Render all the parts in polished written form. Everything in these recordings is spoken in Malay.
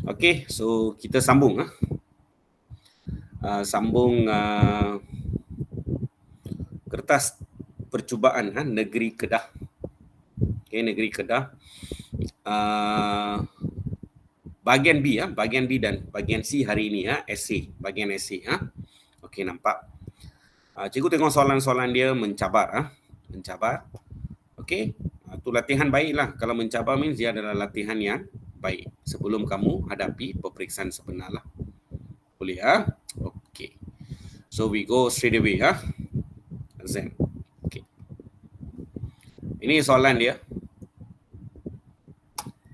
Okey, so kita sambung sambung kertas percubaan negeri Kedah. Okey, negeri Kedah. Bahagian B bahagian B dan bahagian C hari ini essay, bahagian essay Okey, nampak. Cikgu tengok soalan-soalan dia mencabar mencabar. Okey, tu latihan baiklah. Kalau mencabar means dia adalah latihan yang baik sebelum kamu hadapi peperiksaan sebenar lah. Boleh Okey. So we go straight away Zen. Okey. Ini soalan dia.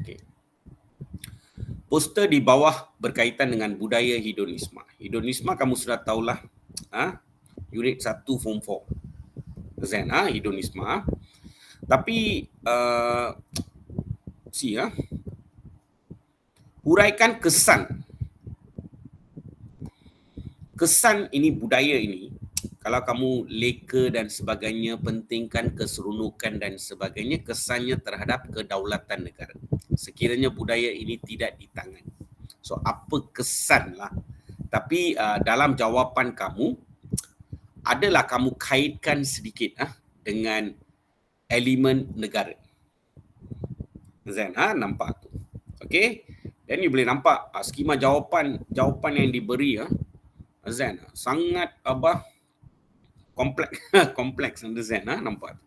Okey. Poster di bawah berkaitan dengan budaya hedonisme. Hedonisme kamu sudah tahulah. Unit 1 form 4. Zen hedonisme. Tapi huraikan kesan. Kesan ini, budaya ini, kalau kamu leka dan sebagainya, pentingkan keseronokan dan sebagainya, kesannya terhadap kedaulatan negara. Sekiranya budaya ini tidak ditangani. So, apa kesan lah. Tapi dalam jawapan kamu, adalah kamu kaitkan sedikit dengan elemen negara. Zen, nampak tu. Okey. Dan you boleh nampak skema jawapan yang diberi Zen sangat kompleks kompleks Zen nampak.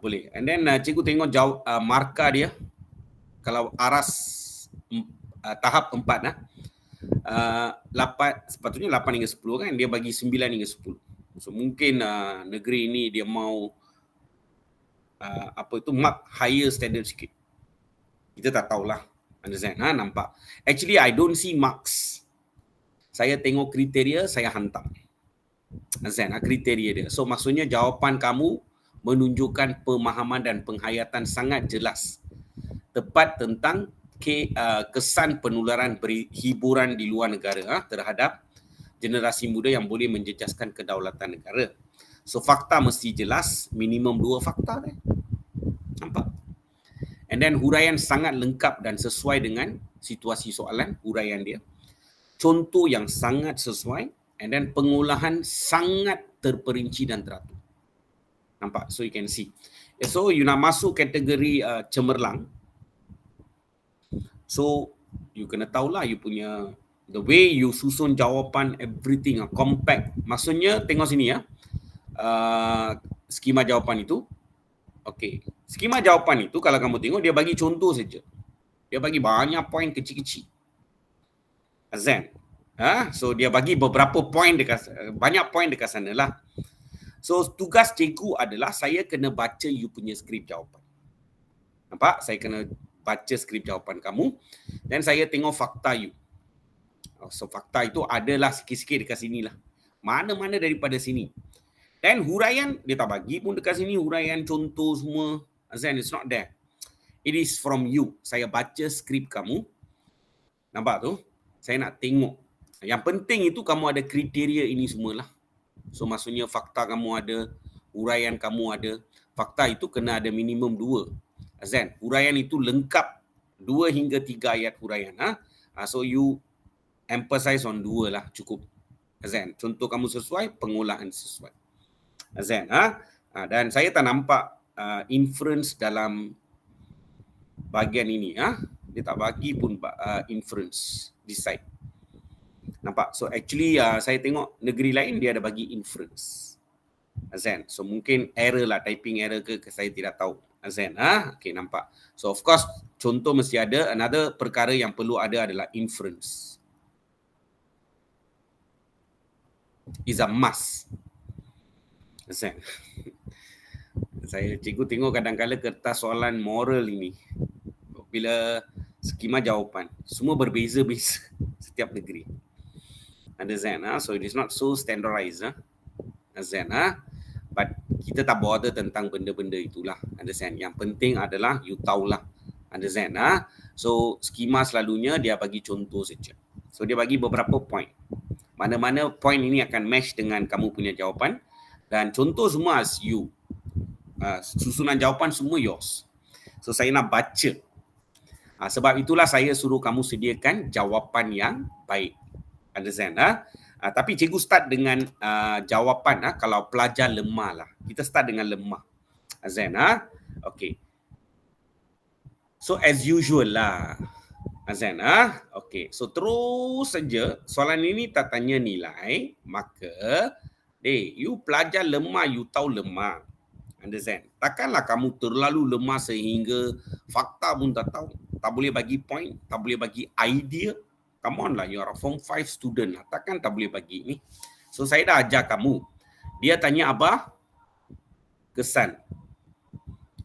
Boleh. And then cikgu tengok markah dia. Kalau aras tahap 4 sepatutnya 8 hingga 10 kan, dia bagi 9 hingga 10. So mungkin negeri ini dia mau mark higher standard sikit. Kita tak tahulah. Understand? Nampak. Actually I don't see marks. Saya tengok kriteria, saya hantam. Understand? Kriteria dia. So maksudnya jawapan kamu menunjukkan pemahaman dan penghayatan sangat jelas. Tepat tentang kesan penularan hiburan di luar negara terhadap generasi muda yang boleh menjejaskan kedaulatan negara. So fakta mesti jelas, minimum 2 fakta nampak. And then huraian sangat lengkap dan sesuai dengan situasi soalan, huraian dia. Contoh yang sangat sesuai, and then pengolahan sangat terperinci dan teratur. Nampak? So you can see. So you nak masuk kategori cemerlang. So you kena tahulah you punya the way you susun jawapan, everything compact. Maksudnya tengok sini skema jawapan itu. Okey. Skema jawapan itu kalau kamu tengok dia bagi contoh saja. Dia bagi banyak poin kecil-kecil. Zen. So dia bagi beberapa poin banyak poin dekat sana lah. So tugas cikgu adalah saya kena baca you punya skrip jawapan. Nampak? Saya kena baca skrip jawapan kamu dan saya tengok fakta you. So fakta itu adalah sikit-sikit dekat sini lah. Mana-mana daripada sini. Dan huraian dia tak bagi pun dekat sini, huraian contoh semua. Azan, it's not there. It is from you. Saya baca skrip kamu. Nampak tu? Saya nak tengok. Yang penting itu kamu ada kriteria ini semualah. So maksudnya fakta kamu ada, huraian kamu ada. Fakta itu kena ada minimum 2. Azan, huraian itu lengkap 2 hingga 3 ayat huraian. So you emphasize on 2 lah, cukup. Azan, contoh kamu sesuai, pengolahan sesuai. Azan, dan saya tak nampak inference dalam bahagian ini. Dia tak bagi pun inference di side. Nampak? So actually saya tengok negeri lain dia ada bagi inference. Azan, so mungkin error lah, typing error ke saya tidak tahu. Azan, okay, nampak. So of course contoh mesti ada. Another perkara yang perlu ada adalah inference. Is a must. Azan. Saya cikgu tengok kadang-kadang kertas soalan moral ini. Bila skema jawapan, semua berbeza-beza setiap negeri. Understand? So it is not so standardized. Understand? But kita tak bother tentang benda-benda itulah. Understand? Yang penting adalah you tahulah. Understand? So skema selalunya dia bagi contoh saja. So dia bagi beberapa point. Mana-mana point ini akan match dengan kamu punya jawapan. Dan contoh semua as you. Susunan jawapan semua yours. So saya nak baca. Sebab itulah saya suruh kamu sediakan jawapan yang baik. Understand? Tapi cikgu start dengan jawapan kalau pelajar lemah lah. Kita start dengan lemah. Azan, okay. So as usual lah. Azan, okay. So terus saja soalan ini tak tanya nilai, maka you pelajar lemah, you tahu lemah. Understand? Takkanlah kamu terlalu lemah sehingga fakta pun tak tahu. Tak boleh bagi point, tak boleh bagi idea. Come on lah, you are a form 5 student lah. Takkan tak boleh bagi ni. So saya dah ajar kamu. Dia tanya apa? Kesan.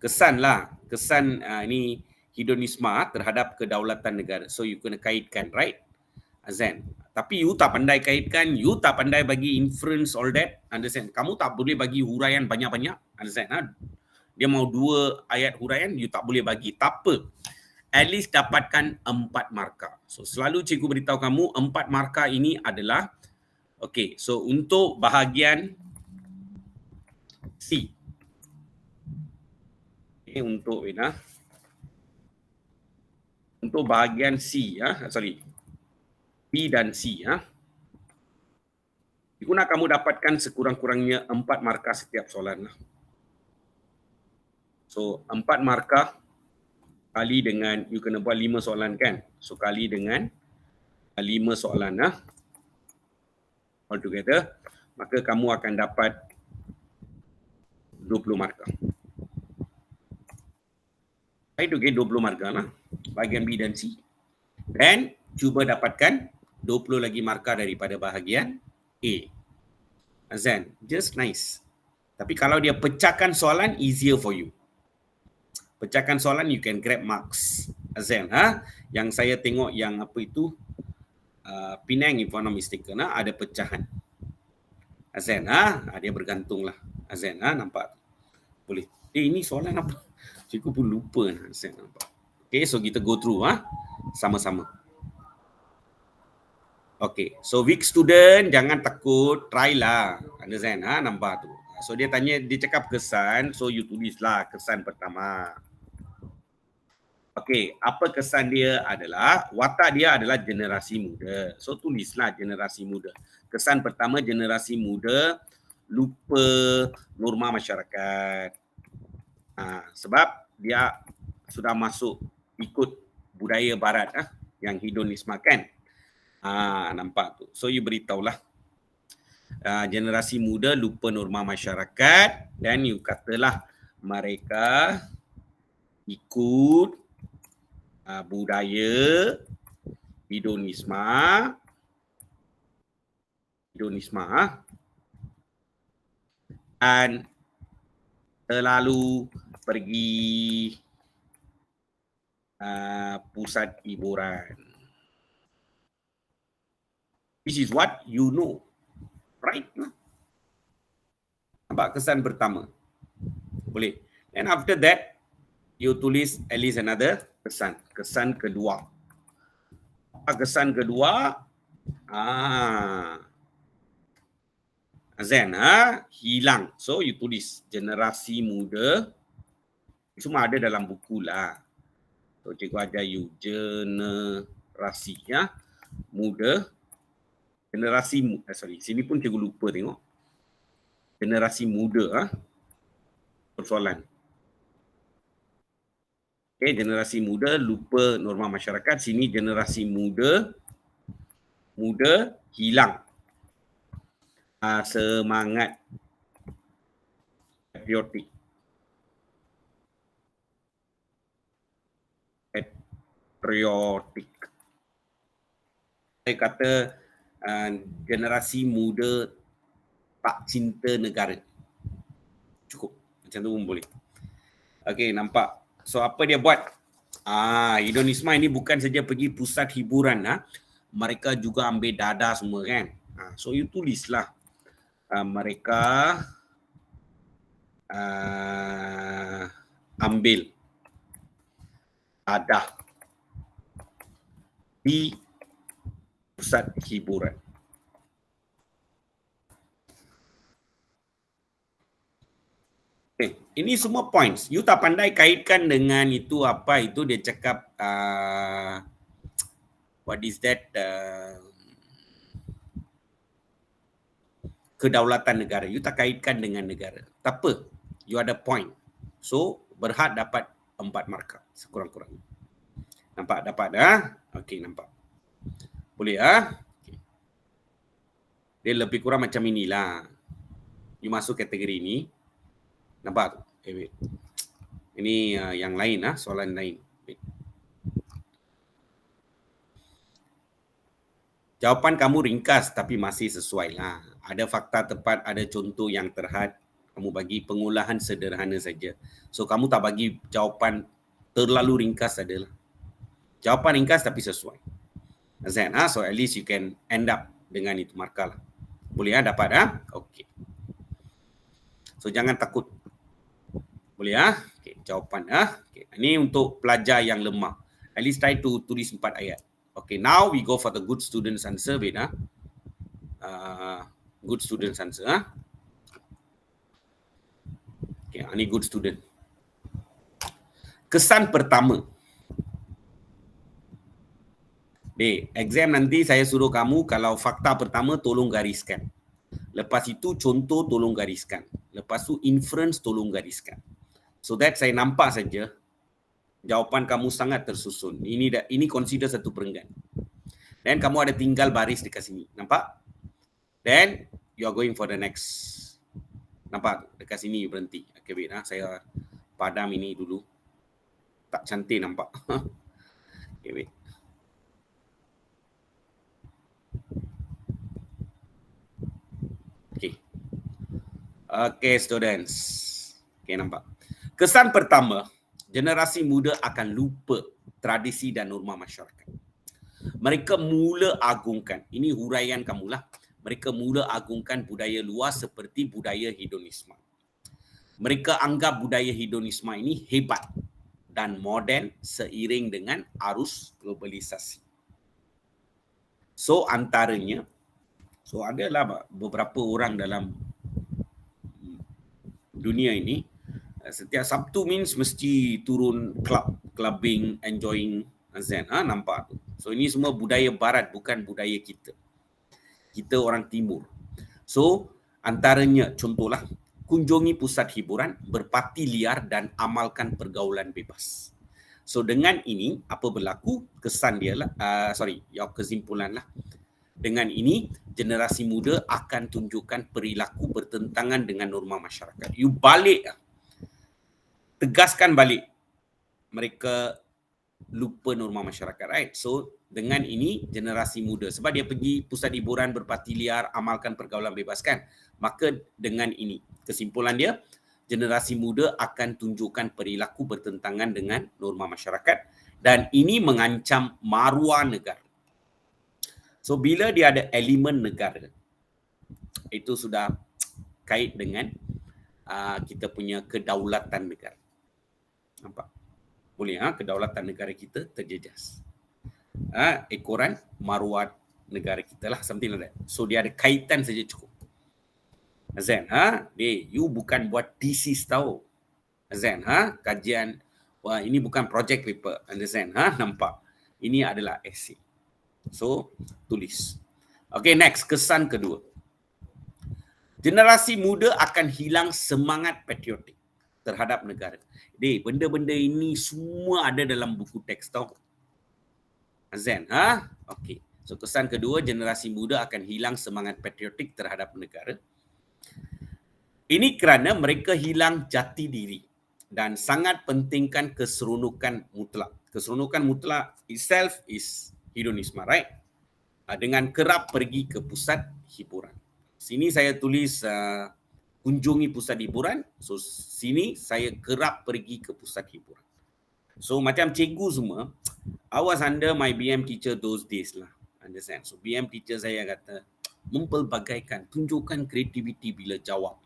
Kesan lah. Kesan ini hedonisme terhadap kedaulatan negara. So you kena kaitkan, right? Azan. Tapi you tak pandai kaitkan, you tak pandai bagi inference all that. Understand? Kamu tak boleh bagi huraian banyak-banyak. Understand? Dia mau 2 ayat huraian, you tak boleh bagi. Tak apa. At least dapatkan 4 markah. So selalu cikgu beritahu kamu 4 markah ini adalah okay, so untuk bahagian C. Okay, untuk untuk bahagian C B dan C Guna kamu dapatkan sekurang-kurangnya 4 markah setiap soalan. So 4 markah kali dengan, you kena buat 5 soalan kan. So kali dengan 5 soalan all together, maka kamu akan dapat 20 markah. Itu ke 20 markah lah, bahagian B dan C. Dan cuba dapatkan 20 lagi markah daripada bahagian A. Azan, just nice. Tapi kalau dia pecahkan soalan, easier for you. Pecahkan soalan, you can grab marks. Azan, yang saya tengok yang apa itu, Penang, if I'm not mistaken, ada pecahan. Azan, dia bergantung lah. Azan, nampak? Boleh. Ini soalan apa? Cikgu pun lupa. Azan, nampak? Okay, so kita go through sama-sama. Okay, so weak student, jangan takut, try lah. Understand? Nampak tu. So dia tanya, dia cakap kesan, so you tulislah kesan pertama. Okay, apa kesan dia adalah, watak dia adalah generasi muda. So tulislah generasi muda. Kesan pertama, generasi muda lupa norma masyarakat. Sebab dia sudah masuk ikut budaya barat yang hedonisme kan. Nampak tu. So you beritahulah. Generasi muda lupa norma masyarakat dan you katalah mereka ikut budaya hedonisme dan terlalu pergi pusat hiburan. This is what you know. Right? Nampak kesan pertama? Boleh. And after that, you tulis at least another kesan. Kesan kedua. Apa kesan kedua? Azan, hilang. So, you tulis generasi muda. Semua ada dalam buku lah. So, cikgu ajar you generasi muda. Sini pun cikgu lupa tengok. Generasi muda persoalan. Okay, generasi muda lupa norma masyarakat. Sini generasi muda hilang semangat patriotik. Saya kata generasi muda tak cinta negara. Cukup. Macam tu pun boleh. Okey, nampak. So apa dia buat? Hedonisme ini bukan saja pergi pusat hiburan. Mereka juga ambil dada semua kan. So you tulislah. Mereka ambil dada di pusat hiburan. Okay. Ini semua points. You tak pandai kaitkan dengan itu apa itu dia cakap what is that kedaulatan negara. You tak kaitkan dengan negara. Tak apa. You ada point. So berhad dapat 4 markah sekurang-kurangnya. Nampak dapat Okey, nampak. Boleh Okay. Dia lebih kurang macam inilah. You masuk kategori ini. Nampak tu? Wait. Ini yang lain soalan lain. Wait. Jawapan kamu ringkas tapi masih sesuai lah. Ada fakta tepat, ada contoh yang terhad. Kamu bagi pengolahan sederhana saja. So kamu tak bagi jawapan terlalu ringkas adalah. Jawapan ringkas tapi sesuai. Azan, so at least you can end up dengan itu markah lah. Boleh dapat Okey. So jangan takut. Boleh Okey, jawapan Okey. Ini untuk pelajar yang lemah. At least try to tulis 4 ayat. Okay, now we go for the good students answer. Wait good students answer Okay, ini good student. Kesan pertama. Exam nanti saya suruh kamu kalau fakta pertama tolong gariskan. Lepas itu contoh tolong gariskan. Lepas tu inference tolong gariskan. So that saya nampak saja jawapan kamu sangat tersusun. Ini consider satu perenggan. Dan kamu ada tinggal baris dekat sini. Nampak? Then you are going for the next. Nampak? Dekat sini you berhenti. Okay, wait saya padam ini dulu. Tak cantik nampak. Okay, wait. Okay, students. Okay, nampak. Kesan pertama, generasi muda akan lupa tradisi dan norma masyarakat. Mereka mula agungkan, ini huraian kamulah, mereka mula agungkan budaya luar seperti budaya hedonisme. Mereka anggap budaya hedonisme ini hebat dan moden seiring dengan arus globalisasi. So antaranya, adalah beberapa orang dalam dunia ini, setiap Sabtu means mesti turun clubbing, enjoying Azan. Nampak tu. So ini semua budaya barat, bukan budaya kita. Kita orang timur. So antaranya contohlah, kunjungi pusat hiburan, berparti liar dan amalkan pergaulan bebas. So dengan ini apa berlaku? Kesan dia lah, kesimpulan lah. Dengan ini generasi muda akan tunjukkan perilaku bertentangan dengan norma masyarakat. You balik, tegaskan balik. Mereka lupa norma masyarakat, right? So dengan ini generasi muda, sebab dia pergi pusat hiburan, berparti liar, amalkan pergaulan bebas kan, maka dengan ini kesimpulan dia, generasi muda akan tunjukkan perilaku bertentangan dengan norma masyarakat dan ini mengancam maruah negara. So bila dia ada elemen negara, itu sudah kait dengan kita punya kedaulatan negara. Nampak? Boleh kedaulatan negara kita terjejas. Ekoran maruah negara kita lah, something like that. So dia ada kaitan saja cukup. Azan, you bukan buat thesis tau. Azan, kajian, wah ini bukan project paper. Azan, nampak? Ini adalah essay. So, tulis. Okay, next, kesan kedua. Generasi muda akan hilang semangat patriotik terhadap negara. Benda-benda ini semua ada dalam buku teks tau. Azan, Okay. So, kesan kedua, generasi muda akan hilang semangat patriotik terhadap negara. Ini kerana mereka hilang jati diri dan sangat pentingkan keseronokan mutlak. Keseronokan mutlak itself is hedonisme, right? Dengan kerap pergi ke pusat hiburan. Sini saya tulis kunjungi pusat hiburan. So sini saya kerap pergi ke pusat hiburan. So macam cikgu semua, I was under my BM teacher those days lah. Understand? So BM teacher saya kata, mempelbagaikan, tunjukkan kreativiti bila jawab.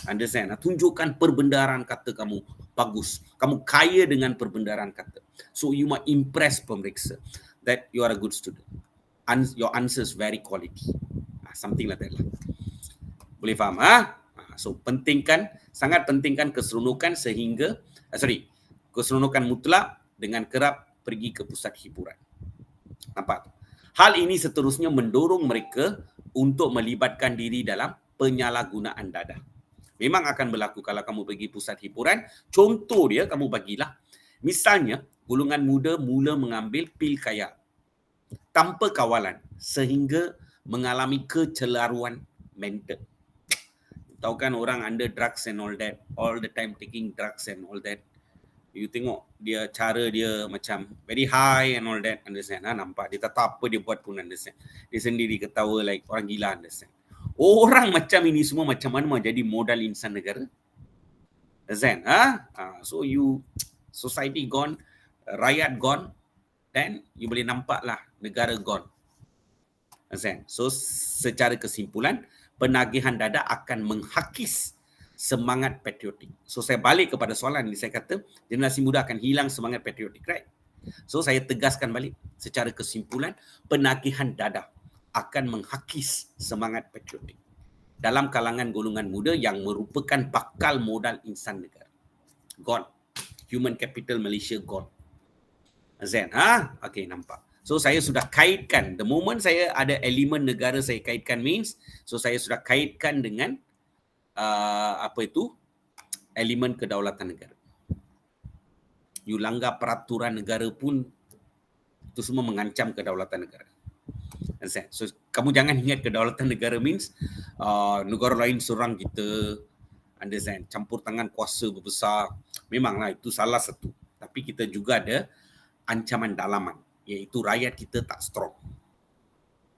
Understand? Tunjukkan perbendaharaan kata kamu bagus. Kamu kaya dengan perbendaharaan kata. So you might impress pemeriksa that you are a good student. Your answers very quality. Something like that lah. Boleh faham? So sangat pentingkan keseronokan keseronokan mutlak dengan kerap pergi ke pusat hiburan. Nampak? Hal ini seterusnya mendorong mereka untuk melibatkan diri dalam penyalahgunaan dadah. Memang akan berlaku kalau kamu pergi pusat hiburan. Contoh dia kamu bagilah. Misalnya, golongan muda mula mengambil pil kaya tanpa kawalan sehingga mengalami kecelaruan mental. Tahu kan orang under drugs and all the time taking drugs and all that. You tengok dia cara dia macam very high and all that, understand? Nampak dia tak tahu apa dia buat pun, understand? Dia sendiri ketawa like orang gila, understand? Orang macam ini semua macam mana mau jadi modal insan negara? Understand? So society gone, rakyat gone, then you boleh nampak lah negara gone. Understand? So secara kesimpulan, penagihan dadah akan menghakis semangat patriotik. So saya balik kepada soalan ini, saya kata generasi muda akan hilang semangat patriotik, right? So saya tegaskan balik, secara kesimpulan penagihan dadah akan menghakis semangat patriotik dalam kalangan golongan muda yang merupakan bakal modal insan negara. Gone. Human capital Malaysia gone. Zen, okay, nampak. So saya sudah kaitkan, the moment saya ada elemen negara saya kaitkan means, so saya sudah kaitkan dengan elemen kedaulatan negara. You langgar peraturan negara pun itu semua mengancam kedaulatan negara. So kamu jangan ingat kedaulatan negara means negara lain serang kita, understand, campur tangan kuasa berbesar. Memanglah itu salah satu. Tapi kita juga ada ancaman dalaman, iaitu rakyat kita tak strong.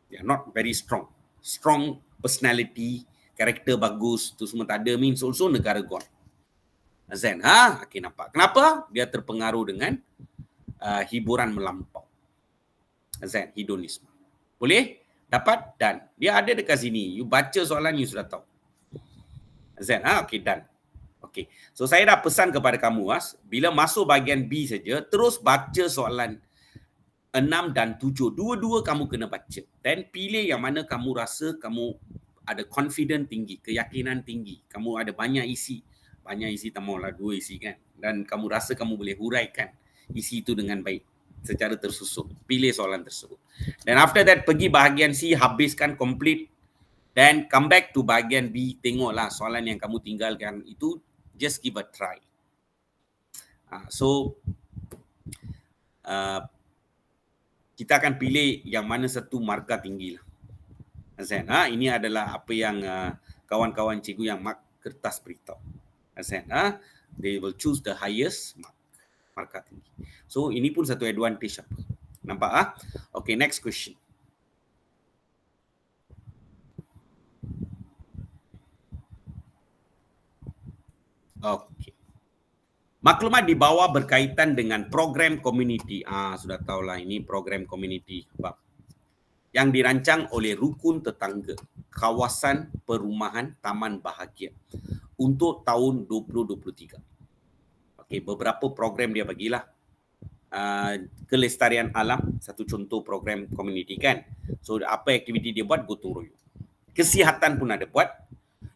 They are not very strong. Strong personality, karakter bagus, tu semua tak ada means also negara gone. Zen, okay, nampak. Kenapa? Dia terpengaruh dengan hiburan melampau. Zen, hedonisme. Boleh? Dapat? Dan dia ada dekat sini. You baca soalan, you sudah tahu. Zen, okay, done. Okay. So saya dah pesan kepada kamu, bila masuk bahagian B saja, terus baca soalan 6 dan 7. Dua-dua kamu kena baca. Dan pilih yang mana kamu rasa kamu ada confident tinggi, keyakinan tinggi. Kamu ada banyak isi. Banyak isi tak maulah 2 isi kan. Dan kamu rasa kamu boleh huraikan isi itu dengan baik secara tersusun. Pilih soalan tersebut. Dan after that pergi bahagian C, habiskan complete. Then come back to bahagian B, tengoklah soalan yang kamu tinggalkan itu, just give a try. Kita akan pilih yang mana satu markah tinggi lah. Ini adalah apa yang kawan-kawan cikgu yang mark kertas beritahu. They will choose the highest markah tinggi. So ini pun satu advantage apa. Nampak? Okay, next question. Okay. Maklumat di bawah berkaitan dengan program community. Sudah tahulah ini program community yang dirancang oleh Rukun Tetangga Kawasan Perumahan Taman Bahagia untuk tahun 2023. Okey, beberapa program dia bagilah. Kelestarian alam, satu contoh program community kan. So apa aktiviti dia buat? Gotong royong. Kesihatan pun ada buat,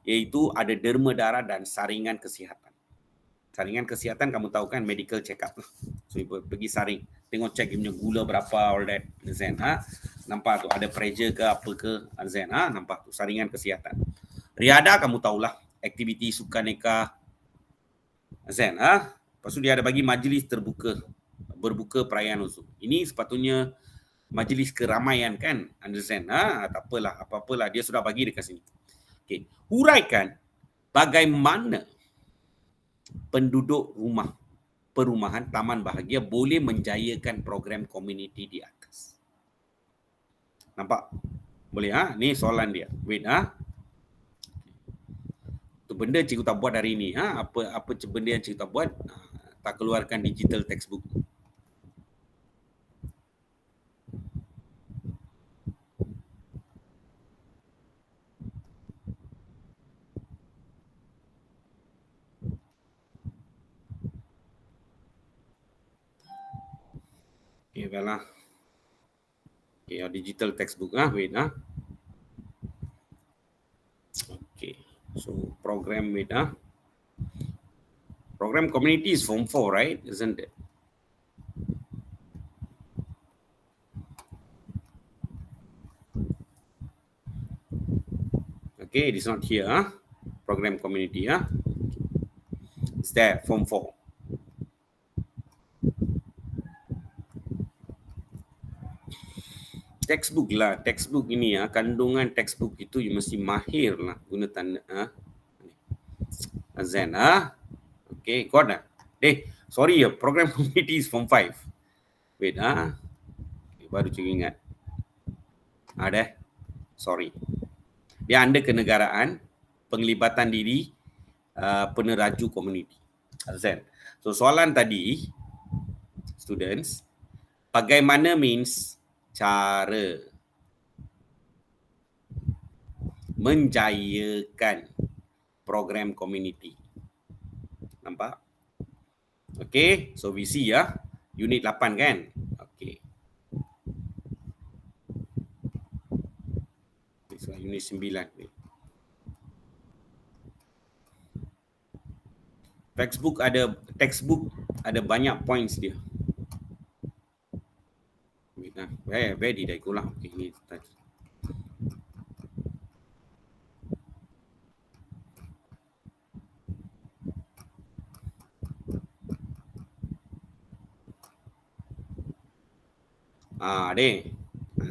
iaitu ada derma darah dan saringan kesihatan. Saringan kesihatan kamu tahu kan, medical check up. So pergi saring, tengok check punya gula berapa, all that. Nampak tu ada pressure ke apa ke, nampak tu saringan kesihatan. Riada kamu tahulah, aktiviti sukaneka. Lepas tu dia ada bagi majlis berbuka perayaan usul. Ini sepatutnya majlis keramaian kan, understand? Tak apalah, apa-apalah dia sudah bagi dekat sini. Okey, huraikan bagaimana penduduk perumahan Taman Bahagia boleh menjayakan program komuniti di atas. Nampak? Boleh? Ni soalan dia. Wait, tu benda cikgu tak buat hari ni. Apa benda yang cikgu tak buat? Tak keluarkan digital textbook. Okay, baiklah. Okay, digital textbook. Wait, Okay. So program with program community is form 4, right? Isn't it? Okay, it is not here. Program community. It's there, form 4. Textbook lah, textbook ini kandungan textbook itu you mesti mahir lah guna tanda Zen okay, got sorry ya, program community is form 5. Wait okay, baru cikgu ingat. Ada sorry. Dia under kenegaraan, penglibatan diri, peneraju komuniti. Zen. So soalan tadi students, bagaimana means cara menjayakan program community. Nampak? Okay, so we see unit 8 kan? Okay. So, unit 9 ni. Textbook ada banyak points dia. Where did I go lah? Okay, ni tadi.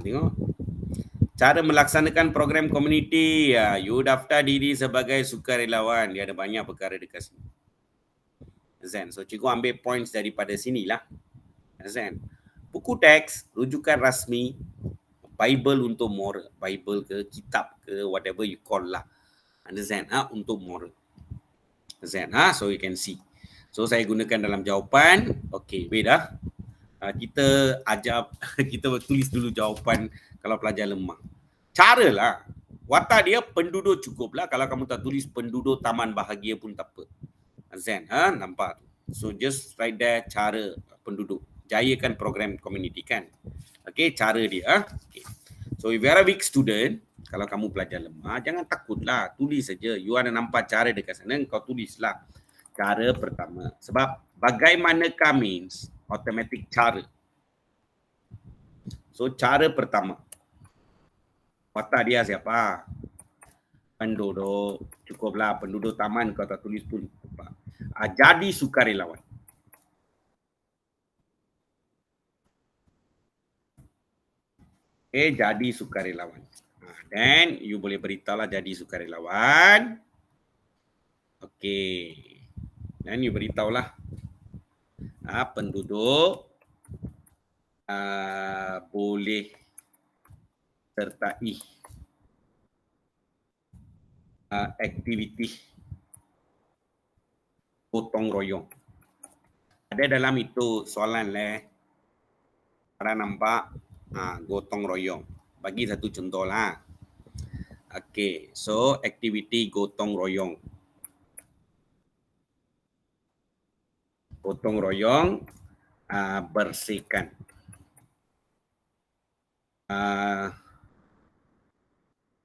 Tengok. Cara melaksanakan program komuniti, you daftar diri sebagai sukarelawan. Dia ada banyak perkara dekat sini. Zen. So cikgu ambil points daripada sinilah. Zen. Buku teks, rujukan rasmi, Bible untuk moral, Bible ke kitab ke whatever you call lah. Understand? Untuk moral. Understand? So you can see. So saya gunakan dalam jawapan. Okay, wait kita ajar kita tulis dulu jawapan kalau pelajar lemah. Cara lah. Watak dia penduduk cukup lah. Kalau kamu tak tulis penduduk taman bahagia pun tak apa. Understand? Nampak? So just write there cara penduduk. Jayakan program community kan. Okay, cara dia. Okay. So if you are a weak student, kalau kamu pelajar lemah, jangan takutlah. Tulis saja. You ada nampak cara dekat sana, kau tulislah. Cara pertama. Sebab bagaimanakah means automatic cara. So cara pertama. Watak dia siapa? Penduduk. Cukuplah penduduk taman kau tak tulis pun. Jadi sukarelawan. Okay, jadi sukarelawan. Then you boleh beritahulah jadi sukarelawan. Okay. Dan you beritahulah penduduk boleh sertai aktiviti gotong royong. Ada dalam itu soalan Para nampak gotong royong. Bagi satu contoh lah. Okay, so aktiviti gotong royong. Gotong royong bersihkan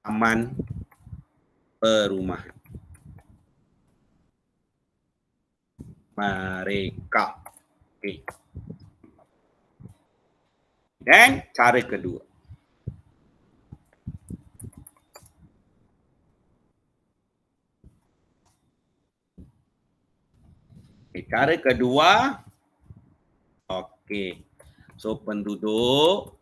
taman perumahan mereka. Okay. Dan cara kedua. Okay, cara kedua. Okey. So penduduk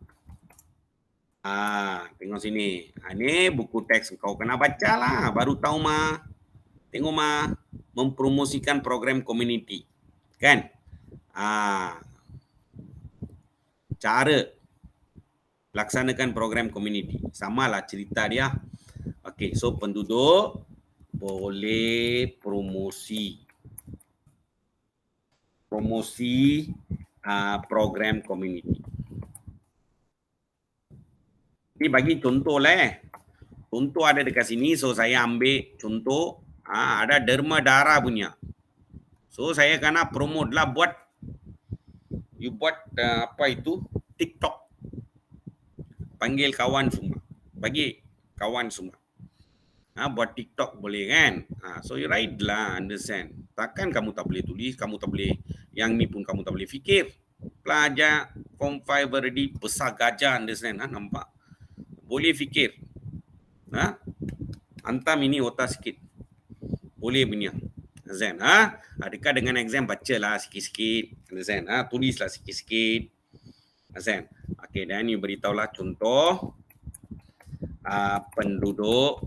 tengok sini. Ini buku teks kau kena baca lah. Baru tahu mah. Tengok mah mempromosikan program community. Kan? Cara laksanakan program community. Samalah cerita dia. Okey, so penduduk boleh promosi program community. Ini bagi contoh lah. Contoh ada dekat sini, so saya ambil contoh. Ada derma darah punya. So saya kena promote lah buat TikTok. Panggil kawan semua. Bagi kawan semua. Buat TikTok boleh kan? So you write lah, understand. Takkan kamu tak boleh tulis, kamu tak boleh, yang ni pun kamu tak boleh fikir. Pelajar form 5 already besar gajah, understand? Nampak? Boleh fikir. Hantam ini otak sikit. Boleh punya. Understand? Dekat dengan exam, bacalah sikit-sikit. Understand? Tulislah sikit-sikit. Understand? Okay, dan you beritahulah contoh penduduk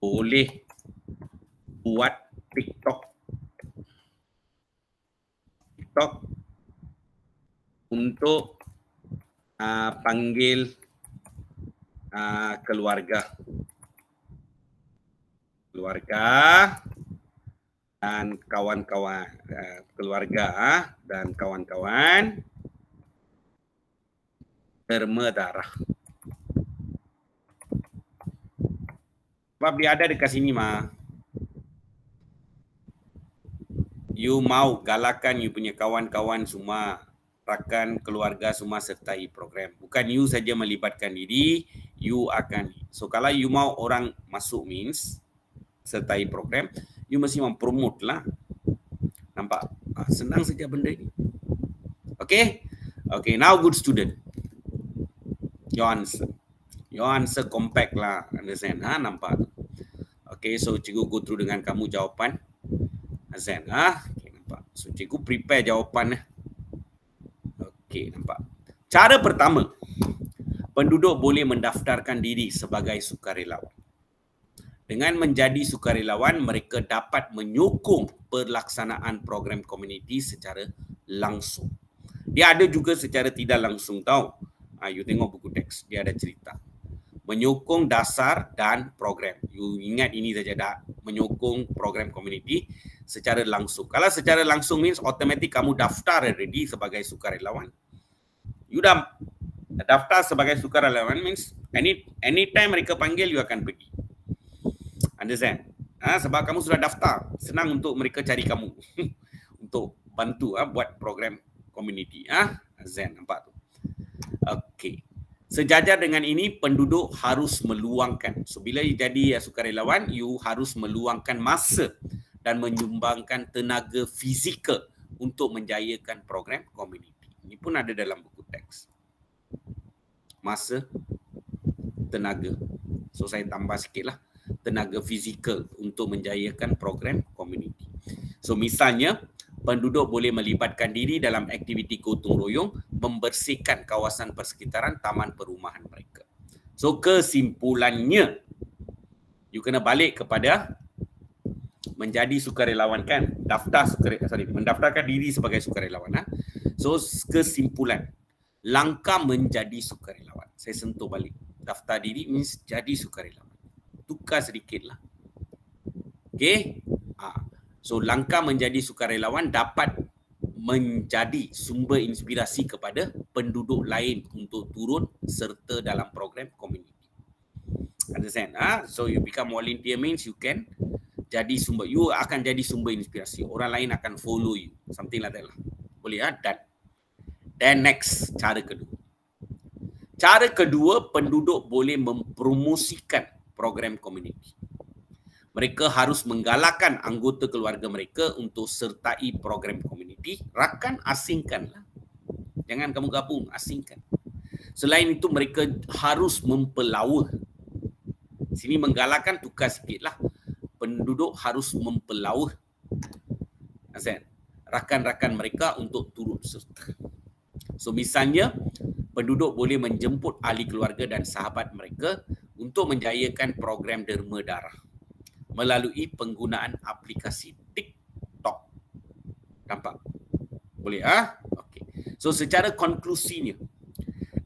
boleh buat TikTok untuk panggil keluarga dan kawan-kawan, dan kawan-kawan derma darah. Sebab dia ada dekat sini mah. You mau galakan you punya kawan-kawan semua, rakan keluarga semua sertai program. Bukan you saja melibatkan diri, you akan. So kalau you mau orang masuk means sertai program, you mesti mempromote lah. Nampak? Senang saja benda ini. Okay? Okay, now good student. Your answer compact lah. Understand? Nampak? Okay, so cikgu go through dengan kamu jawapan. Understand? Okay, nampak? So cikgu prepare jawapan. Okay, nampak? Cara pertama, penduduk boleh mendaftarkan diri sebagai sukarelawan. Dengan menjadi sukarelawan, mereka dapat menyokong pelaksanaan program komuniti secara langsung. Dia ada juga secara tidak langsung tau. You tengok buku teks, dia ada cerita. Menyokong dasar dan program. You ingat ini saja dah. Menyokong program komuniti secara langsung. Kalau secara langsung means automatic kamu daftar already sebagai sukarelawan. You dah daftar sebagai sukarelawan means anytime mereka panggil, you akan pergi. Understand? Sebab kamu sudah daftar. Senang untuk mereka cari kamu. Untuk bantu buat program komuniti. Zen, nampak tu? Okey. Sejajar dengan ini, penduduk harus meluangkan. So, bila jadi sukarelawan, you harus meluangkan masa dan menyumbangkan tenaga fizikal untuk menjayakan program komuniti. Ini pun ada dalam buku teks. Masa, tenaga. So, saya tambah sikit lah. Tenaga fizikal untuk menjayakan program komuniti. So, misalnya, penduduk boleh melibatkan diri dalam aktiviti gotong royong membersihkan kawasan persekitaran taman perumahan mereka. So kesimpulannya, you kena balik kepada menjadi sukarelawan kan? Mendaftarkan diri sebagai sukarelawan. So kesimpulan, langkah menjadi sukarelawan. Saya sentuh balik. Daftar diri means jadi sukarelawan. Tukar sedikit lah. Okay? So langkah menjadi sukarelawan dapat menjadi sumber inspirasi kepada penduduk lain untuk turun serta dalam program community. Understand? So you become volunteer means you can jadi sumber, you akan jadi sumber inspirasi. Orang lain akan follow you. Something like that lah. Boleh Dan next, cara kedua. Cara kedua, penduduk boleh mempromosikan program community. Mereka harus menggalakkan anggota keluarga mereka untuk sertai program komuniti. Rakan, asingkanlah. Jangan kamu gabung, asingkan. Selain itu, mereka harus mempelawa. Sini menggalakkan, tukar sikitlah. Penduduk harus mempelawa rakan-rakan mereka untuk turut serta. So misalnya, penduduk boleh menjemput ahli keluarga dan sahabat mereka untuk menjayakan program derma darah melalui penggunaan aplikasi TikTok. Nampak? Boleh? Okey. So secara konklusinya,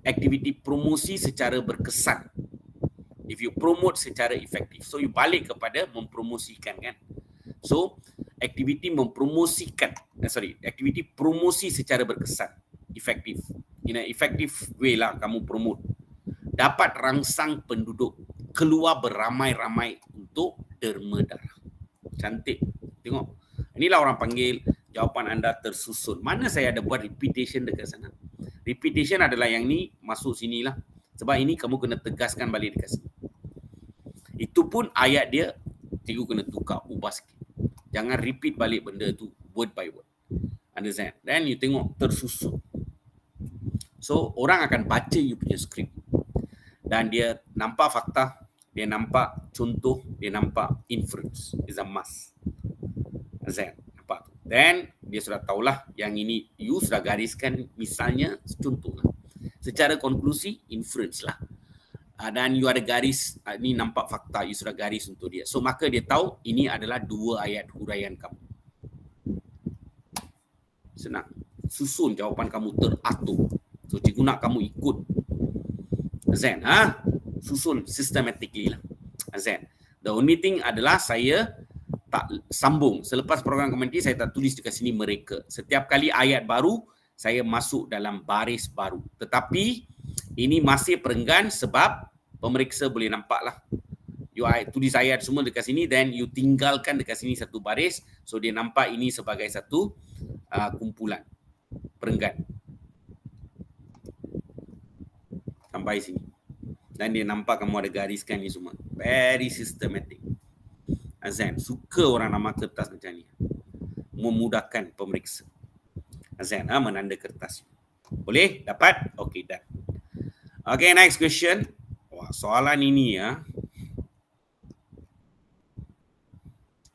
aktiviti promosi secara berkesan. If you promote secara efektif, so you balik kepada mempromosikan kan. So aktiviti mempromosikan, aktiviti promosi secara berkesan, efektif. In an effective way lah kamu promote. Dapat rangsang penduduk keluar beramai-ramai untuk derma darah. Cantik. Tengok. Inilah orang panggil jawapan anda tersusun. Mana saya ada buat repetition dekat sana. Repetition adalah yang ni masuk sini lah. Sebab ini kamu kena tegaskan balik dekat sini. Itu pun ayat dia cikgu kena tukar, ubah sikit. Jangan repeat balik benda tu word by word. Understand? Then you tengok tersusun. So orang akan baca you punya skrip. Dan dia nampak fakta, dia nampak contoh, dia nampak inference. Is a must. Understand? Nampak? Then dia sudah tahulah yang ini you sudah gariskan, misalnya contoh lah. Secara konklusi inference lah. Dan you ada garis, ni nampak fakta, you sudah garis untuk dia. So maka dia tahu ini adalah 2 ayat huraian kamu. Senang. Susun jawapan kamu teratur. So cikgu nak kamu ikut. Zen, susun systematically lah. Zen. The only thing adalah saya tak sambung. Selepas program komuniti saya tak tulis dekat sini mereka. Setiap kali ayat baru saya masuk dalam baris baru. Tetapi ini masih perenggan sebab pemeriksa boleh nampak lah. You tulis ayat semua dekat sini, then you tinggalkan dekat sini satu baris. So dia nampak ini sebagai satu kumpulan perenggan. Sampai sini. Dan dia nampak kamu ada gariskan ni semua. Very systematic. Azan, suka orang nama kertas macam ni. Memudahkan pemeriksa. Azan, menanda kertas. Boleh? Dapat? Okay, dah. Okay, next question. Wah, soalan ini ya.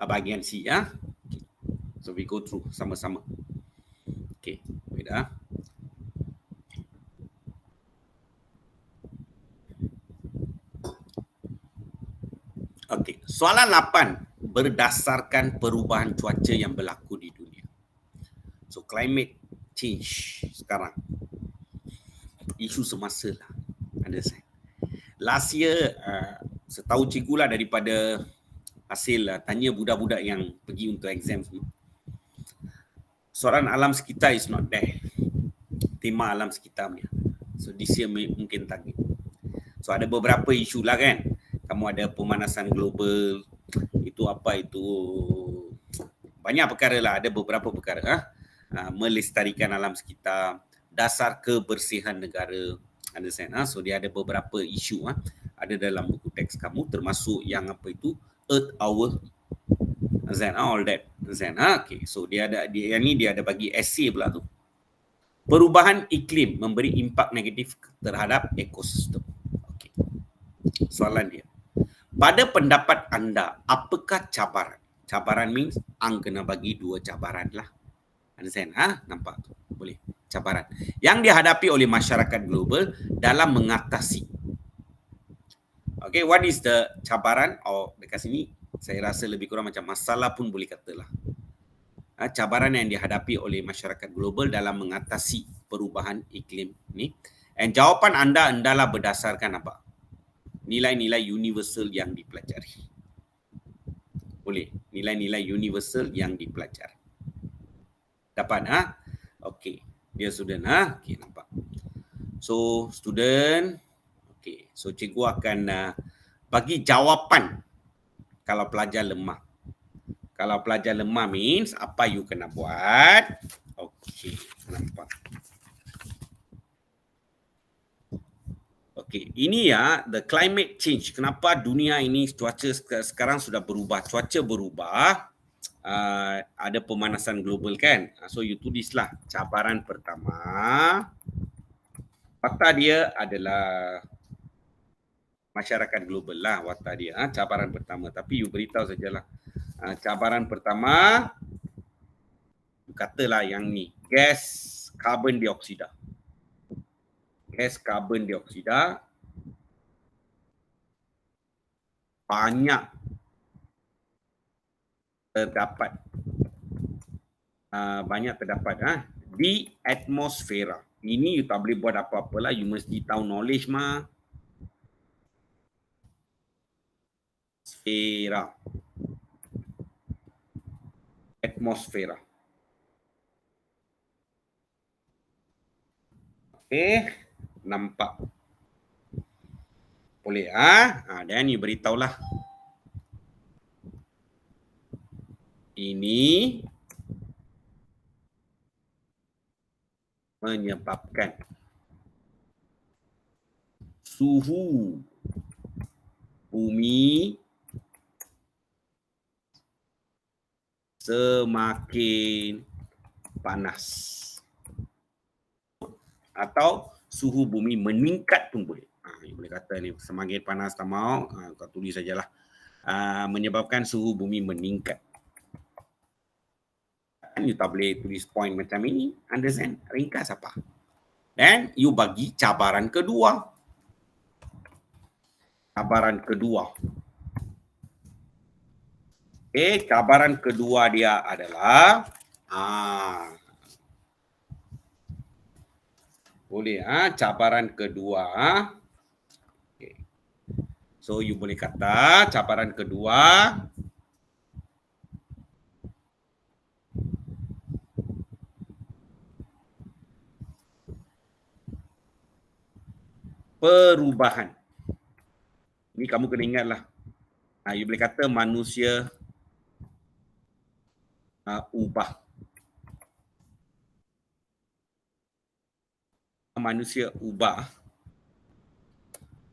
Bahagian C ya. Okay. So we go through sama-sama. Okay, wait . Okay, soalan 8 berdasarkan perubahan cuaca yang berlaku di dunia. So climate change sekarang isu semasa lah. Understand? Last year, setahu cikgu lah daripada hasil tanya budak-budak yang pergi untuk exam semua. Soalan alam sekitar is not there. Tema alam sekitar punya. So this year mungkin target. So ada beberapa isu lah kan. Kamu ada pemanasan global, itu apa itu, banyak perkara lah, ada beberapa perkara. Melestarikan alam sekitar, dasar kebersihan negara. Understand? So dia ada beberapa isu ada dalam buku teks kamu, termasuk yang apa itu Earth Hour. Understand? All that. Understand? Okay. So dia ada bagi essay pula tu. Perubahan iklim memberi impak negatif terhadap ekosistem. Okay. Soalan dia. Pada pendapat anda, apakah cabaran? Cabaran means kena bagi 2 cabaran lah. Understand? Nampak tu? Boleh. Cabaran yang dihadapi oleh masyarakat global dalam mengatasi. Okay, what is the cabaran? Dekat sini saya rasa lebih kurang macam masalah pun boleh katalah. Cabaran yang dihadapi oleh masyarakat global dalam mengatasi perubahan iklim ni. And jawapan anda adalah berdasarkan apa? Nilai-nilai universal yang dipelajari. Boleh. Nilai-nilai universal yang dipelajari. Dapat? Okey. Dia student. Okey, nampak. So, student. Okey. So, cikgu akan bagi jawapan kalau pelajar lemah. Kalau pelajar lemah means apa you kena buat. Okey, nampak. Okay, ini ya, the climate change. Kenapa dunia ini cuaca sekarang sudah berubah? Cuaca berubah, ada pemanasan global kan? So you tulislah cabaran pertama. Watak dia adalah masyarakat global lah watak dia. Cabaran pertama. Tapi you beritahu sajalah. Cabaran pertama, katalah yang ni, gas karbon dioksida. Gas karbon dioksida banyak terdapat di atmosfera. Ini you tak boleh buat apa-apa lah, you mesti tahu knowledge mah. Atmosfera. Okay, nampak. Boleh dan you beritahulah. Ini menyebabkan suhu bumi semakin panas. Atau suhu bumi meningkat pun boleh. Boleh kata ni semakin panas tak mau, kau tulis sajalah. Menyebabkan suhu bumi meningkat. You tak boleh tulis point macam ini. Understand? Ringkas apa? Dan you bagi cabaran kedua. Cabaran kedua. Okay, cabaran kedua dia adalah boleh cabaran kedua. Okay. So you boleh kata cabaran kedua perubahan. Ini kamu kena ingatlah. You boleh kata manusia ubah. Manusia ubah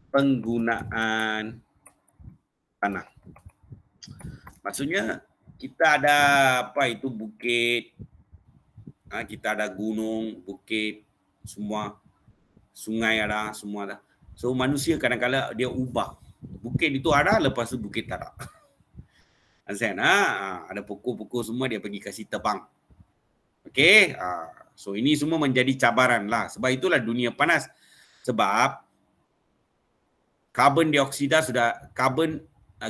penggunaan tanah. Maksudnya kita ada apa itu bukit, kita ada gunung, bukit, semua sungai ada, semua ada. So manusia kadang-kadang dia ubah. Bukit itu ada, lepas tu bukit tak ada. Ada pokok-pokok semua dia pergi kasih tebang. Okey, so ini semua menjadi cabaran lah. Sebab itulah dunia panas. Sebab karbon dioksida sudah,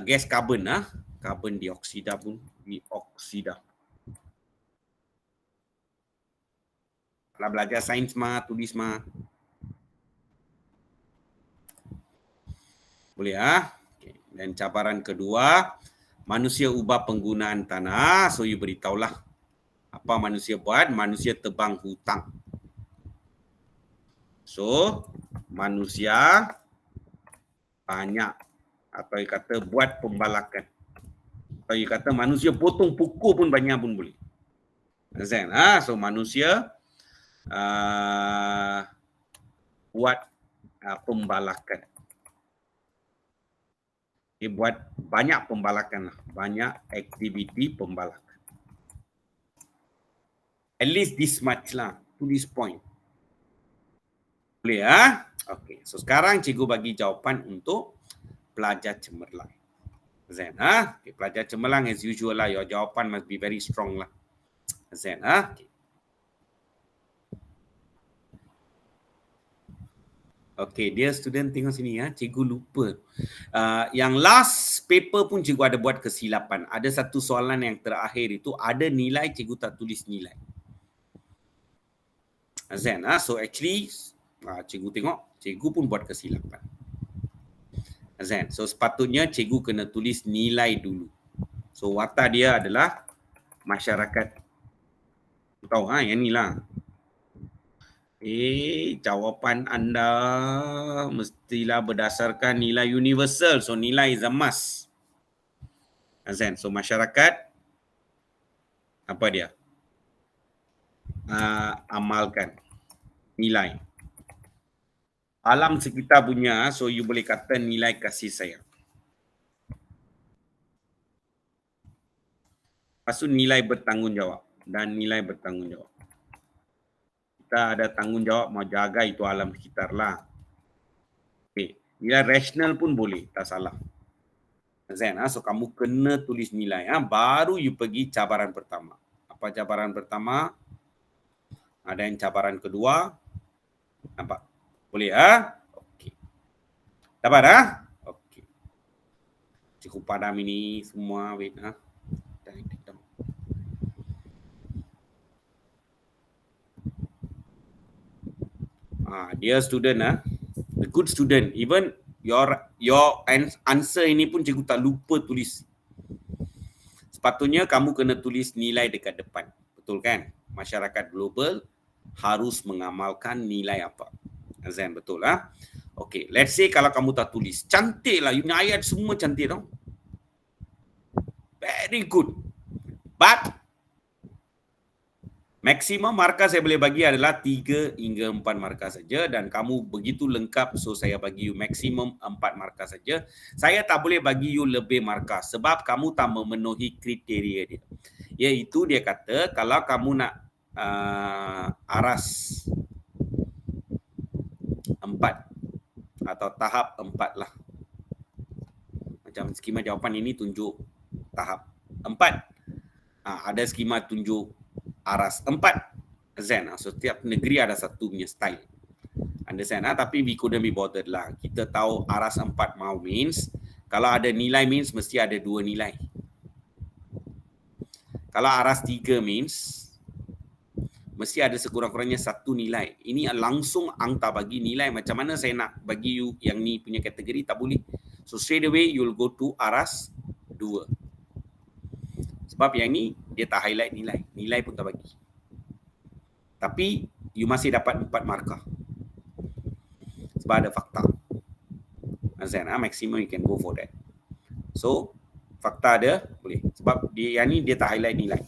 gas karbon karbon dioksida pun dioksida. Kalau belajar sains tulis boleh okay. Dan cabaran kedua, manusia ubah penggunaan tanah. So you beritahulah apa manusia buat. Manusia tebang hutang. So manusia banyak, atau kata buat pembalakan, atau kata manusia potong pokok pun banyak pun boleh. So manusia buat pembalakan. Dia buat banyak pembalakan, banyak aktiviti pembalakan. At least this much lah, to this point. Boleh Okay, so sekarang cikgu bagi jawapan untuk pelajar cemerlang. Okay, pelajar cemerlang as usual lah, your jawapan must be very strong lah. Okay. Okay, dear student tengok sini cikgu lupa. Yang last paper pun cikgu ada buat kesilapan. Ada satu soalan yang terakhir itu ada nilai, cikgu tak tulis nilai. So actually cikgu tengok, cikgu pun buat kesilapan. So sepatutnya cikgu kena tulis nilai dulu. So watak dia adalah masyarakat. Tahu yang ni lah. Jawapan anda mestilah berdasarkan nilai universal. So nilai is a must. So masyarakat apa dia? Amalkan nilai. Alam sekitar punya, so you boleh kata nilai kasih sayang. Lepas tu nilai bertanggungjawab dan nilai bertanggungjawab. Kita ada tanggungjawab mau jaga itu alam sekitar lah. Okay. Nilai rasional pun boleh, tak salah. So kamu kena tulis nilai. Baru you pergi cabaran pertama. Apa cabaran pertama? Ada yang cabaran kedua. Nampak? Boleh Okey. Dapat Okey. Cukup padam ini semua. Wait Dear student the good student, even your answer ini pun cikgu tak lupa tulis. Sepatutnya kamu kena tulis nilai dekat depan. Betul kan? Masyarakat global harus mengamalkan nilai apa? Azan, betul Okay, let's say kalau kamu tak tulis, cantik lah, ayat semua cantik tau. Very good. But Maksimum markah saya boleh bagi adalah 3 hingga 4 markah saja dan kamu begitu lengkap, so saya bagi you maksimum 4 markah saja. Saya tak boleh bagi you lebih markah sebab kamu tak memenuhi kriteria dia. Iaitu dia kata kalau kamu nak aras 4 atau tahap 4 lah. Macam skema jawapan ini tunjuk tahap 4. Ada skema tunjuk aras 4. Zen. So setiap negeri ada satu punya style. Understand? Tapi we couldn't be bothered lah. Kita tahu aras 4 mau means kalau ada nilai means mesti ada 2 nilai. Kalau aras 3 means mesti ada sekurang-kurangnya 1 nilai. Ini langsung angka bagi nilai. Macam mana saya nak bagi you yang ni punya kategori, tak boleh. So straight away you'll go to aras 2. Sebab yang ni dia tak highlight nilai. Nilai pun tak bagi. Tapi you masih dapat 4 markah. Sebab ada fakta. Maximum you can go for that. So fakta ada boleh. Sebab dia yang ni dia tak highlight nilai.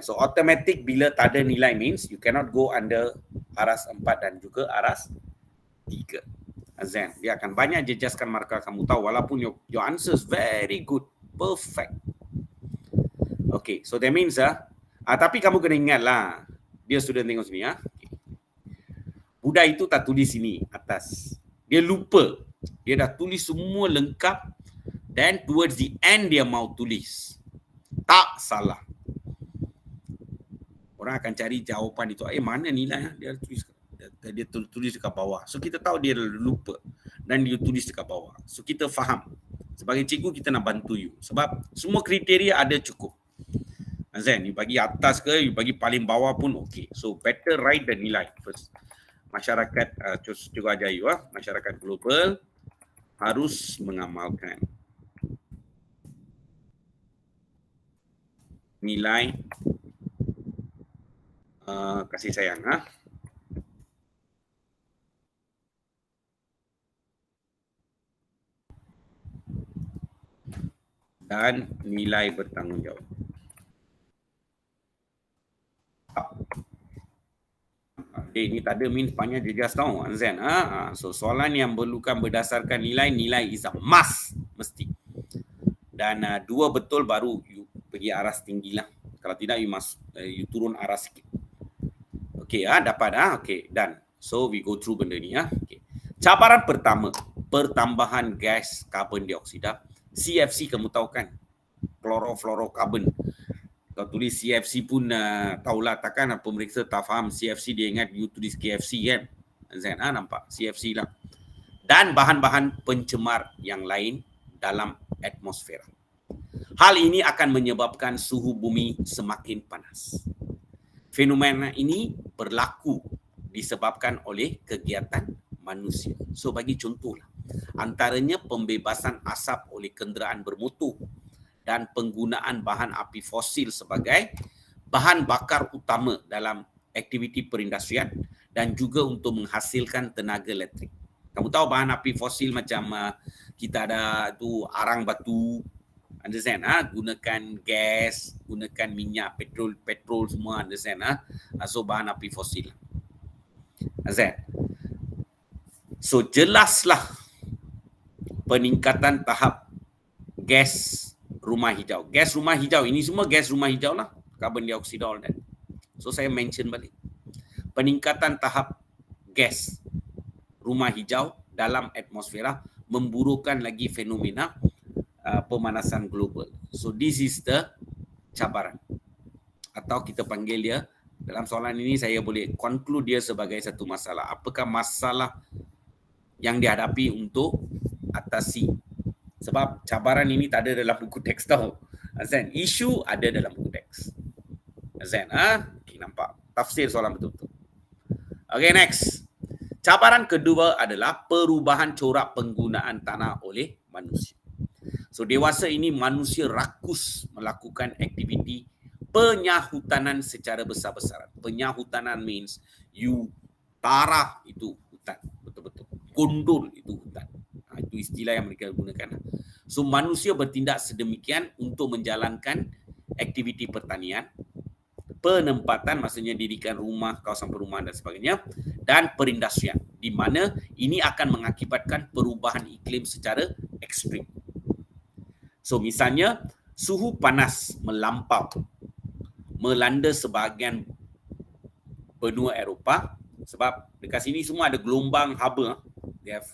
So automatic bila tak ada nilai means you cannot go under aras 4 dan juga aras 3. Dia akan banyak jejaskan markah kamu tahu walaupun your answers very good, perfect. Okay, so that means tapi kamu kena ingat lah, dia student tengok sini Okay. Budak itu tak tulis sini atas. Dia lupa. Dia dah tulis semua lengkap dan towards the end dia mau tulis. Tak salah. Orang akan cari jawapan itu. Mana nilai? Dia tulis dekat bawah. So kita tahu dia lupa dan dia tulis dekat bawah. So kita faham. Sebagai cikgu kita nak bantu you. Sebab semua kriteria ada cukup. Zen, you bagi atas ke, you bagi paling bawah pun okey. So better write the nilai first. Masyarakat juga ajar you masyarakat global harus mengamalkan nilai kasih sayang dan nilai bertanggungjawab. Ini tak ada means banyak jejas tahu Zen. So soalan yang perlukan berdasarkan nilai is a must mesti. Dan 2 betul baru you pergi aras tinggi lah. Kalau tidak you turun aras sikit. Okey dapat okey done. So we go through benda ni Okay. Cabaran pertama, pertambahan gas karbon dioksida. CFC kamu tahu kan? Chlorofluorocarbon. Kalau tulis CFC pun tahulah, takkan pemeriksa tak faham CFC, dia ingat you tulis KFC kan. Nampak CFC lah. Dan bahan-bahan pencemar yang lain dalam atmosfera. Hal ini akan menyebabkan suhu bumi semakin panas. Fenomena ini berlaku disebabkan oleh kegiatan manusia. So bagi contohlah, antaranya pembebasan asap oleh kenderaan bermotor dan penggunaan bahan api fosil sebagai bahan bakar utama dalam aktiviti perindustrian dan juga untuk menghasilkan tenaga elektrik. Kamu tahu bahan api fosil macam kita ada tu arang batu, understand gunakan gas, gunakan minyak, petrol semua, understand so bahan api fosil. Understand? So jelaslah peningkatan tahap gas rumah hijau. Gas rumah hijau, ini semua gas rumah hijau lah. Carbon dioksida all that. So saya mention balik. Peningkatan tahap gas rumah hijau dalam atmosfera memburukkan lagi fenomena pemanasan global. So this is the cabaran. Atau kita panggil dia, dalam soalan ini saya boleh conclude dia sebagai satu masalah. Apakah masalah yang dihadapi untuk atasi? Sebab cabaran ini tak ada dalam buku teks tau. Azan, isu ada dalam buku teks. Azan, okay, nampak tafsir soalan betul-betul. Okay, next. Cabaran kedua adalah perubahan corak penggunaan tanah oleh manusia. So dewasa ini manusia rakus melakukan aktiviti penyahutanan secara besar-besaran. Penyahutanan means you tarah itu hutan, betul-betul. Gondol itu hutan. Itu istilah yang mereka gunakan. So manusia bertindak sedemikian untuk menjalankan aktiviti pertanian, penempatan maksudnya didikan rumah, kawasan perumahan dan sebagainya, dan perindustrian di mana ini akan mengakibatkan perubahan iklim secara ekstrim. So misalnya suhu panas melampau melanda sebahagian benua Eropah sebab dekat sini semua ada gelombang haba. They have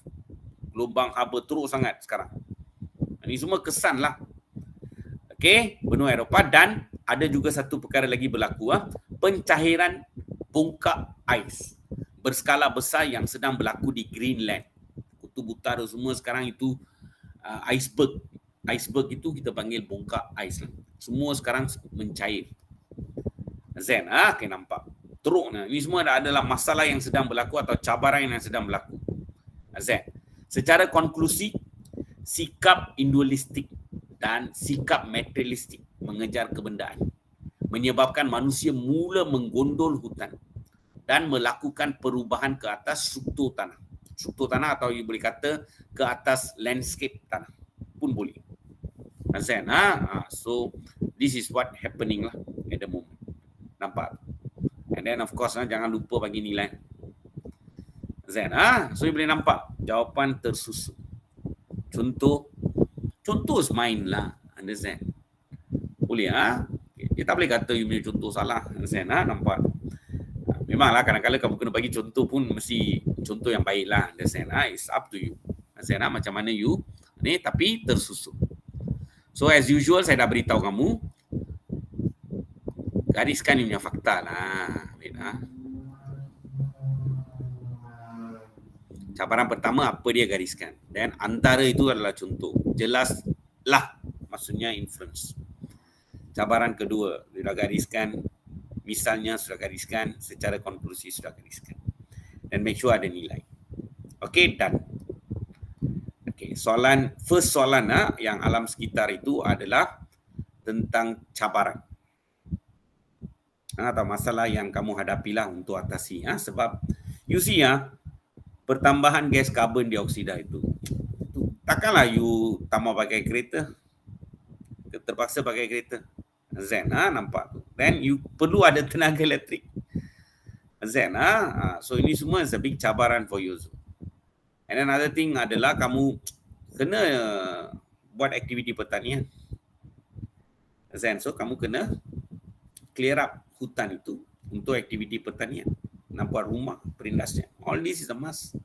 gelombang haba teruk sangat sekarang. Ini semua kesan lah. Okey, benua Eropah, dan ada juga satu perkara lagi berlaku, pencairan bongkak ais berskala besar yang sedang berlaku di Greenland. Kutub Utara semua sekarang itu iceberg. Iceberg itu kita panggil bongkak ais lah. Semua sekarang mencair. Zen, okay, nampak. Teruk. Ini semua adalah masalah yang sedang berlaku atau cabaran yang sedang berlaku. Zen. Secara konklusi, sikap individualistik dan sikap materialistik mengejar kebendaan menyebabkan manusia mula menggondol hutan dan melakukan perubahan ke atas struktur tanah. Struktur tanah atau you boleh kata ke atas landscape tanah pun boleh. Zen, so this is what happening lah at the moment. Nampak? And then of course jangan lupa bagi nilai. Zen, so you boleh nampak jawapan tersusun. Contoh main lah. Understand? Boleh Dia tak boleh kata you punya contoh salah. Understand? Nampak? Memanglah kadang-kadang kamu kena bagi contoh pun mesti contoh yang baik lah. Understand? It's up to you. Understand? Macam mana you ni tapi tersusun. So as usual saya dah beritahu kamu, gariskan you punya fakta lah. Cabaran pertama apa dia gariskan, dan antara itu adalah contoh. Jelaslah maksudnya influence. Cabaran kedua sudah gariskan, misalnya sudah gariskan, secara konklusi sudah gariskan, dan make sure ada nilai. Okey, done. Okey, first soalan yang alam sekitar itu adalah tentang cabaran atau masalah yang kamu hadapilah untuk atasi. Sebab you see pertambahan gas karbon dioksida itu takkanlah you tambah pakai kereta, terpaksa pakai kereta. Zen, nampak tu. Then you perlu ada tenaga elektrik. Zen, so ini semua is a big cabaran for you. And another thing adalah kamu kena buat aktiviti pertanian. Zen, so kamu kena clear up hutan itu untuk aktiviti pertanian. Nak buat rumah, perindustrian. All this is a must.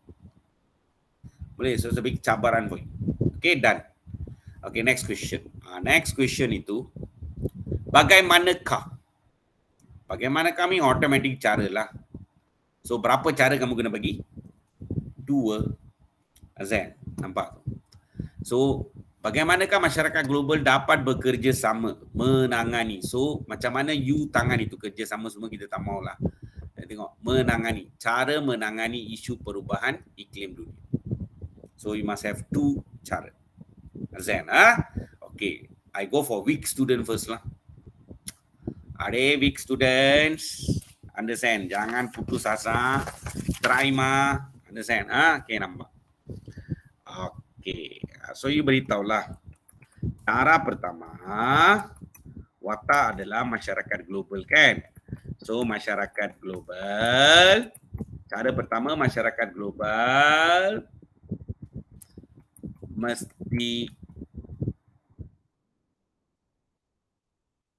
Boleh, so it's a big cabaran for you. Okay, done. Okay, next question. Next question itu, bagaimanakah kami automatic cara lah. So, berapa cara kamu kena bagi? 2. Zen, nampak? So, bagaimanakah masyarakat global dapat bekerja sama menangani? So, macam mana you tangan itu kerjasama semua kita tak maulah. Tengok, cara menangani isu perubahan iklim dunia. So you must have 2 cara. Zen, okay, I go for weak student first lah. Are weak students? Understand? Jangan putus asa. Try understand? Okay, nampak. Okay, so you beritahu lah. Cara pertama, watak adalah masyarakat global kan? So masyarakat global, cara pertama masyarakat global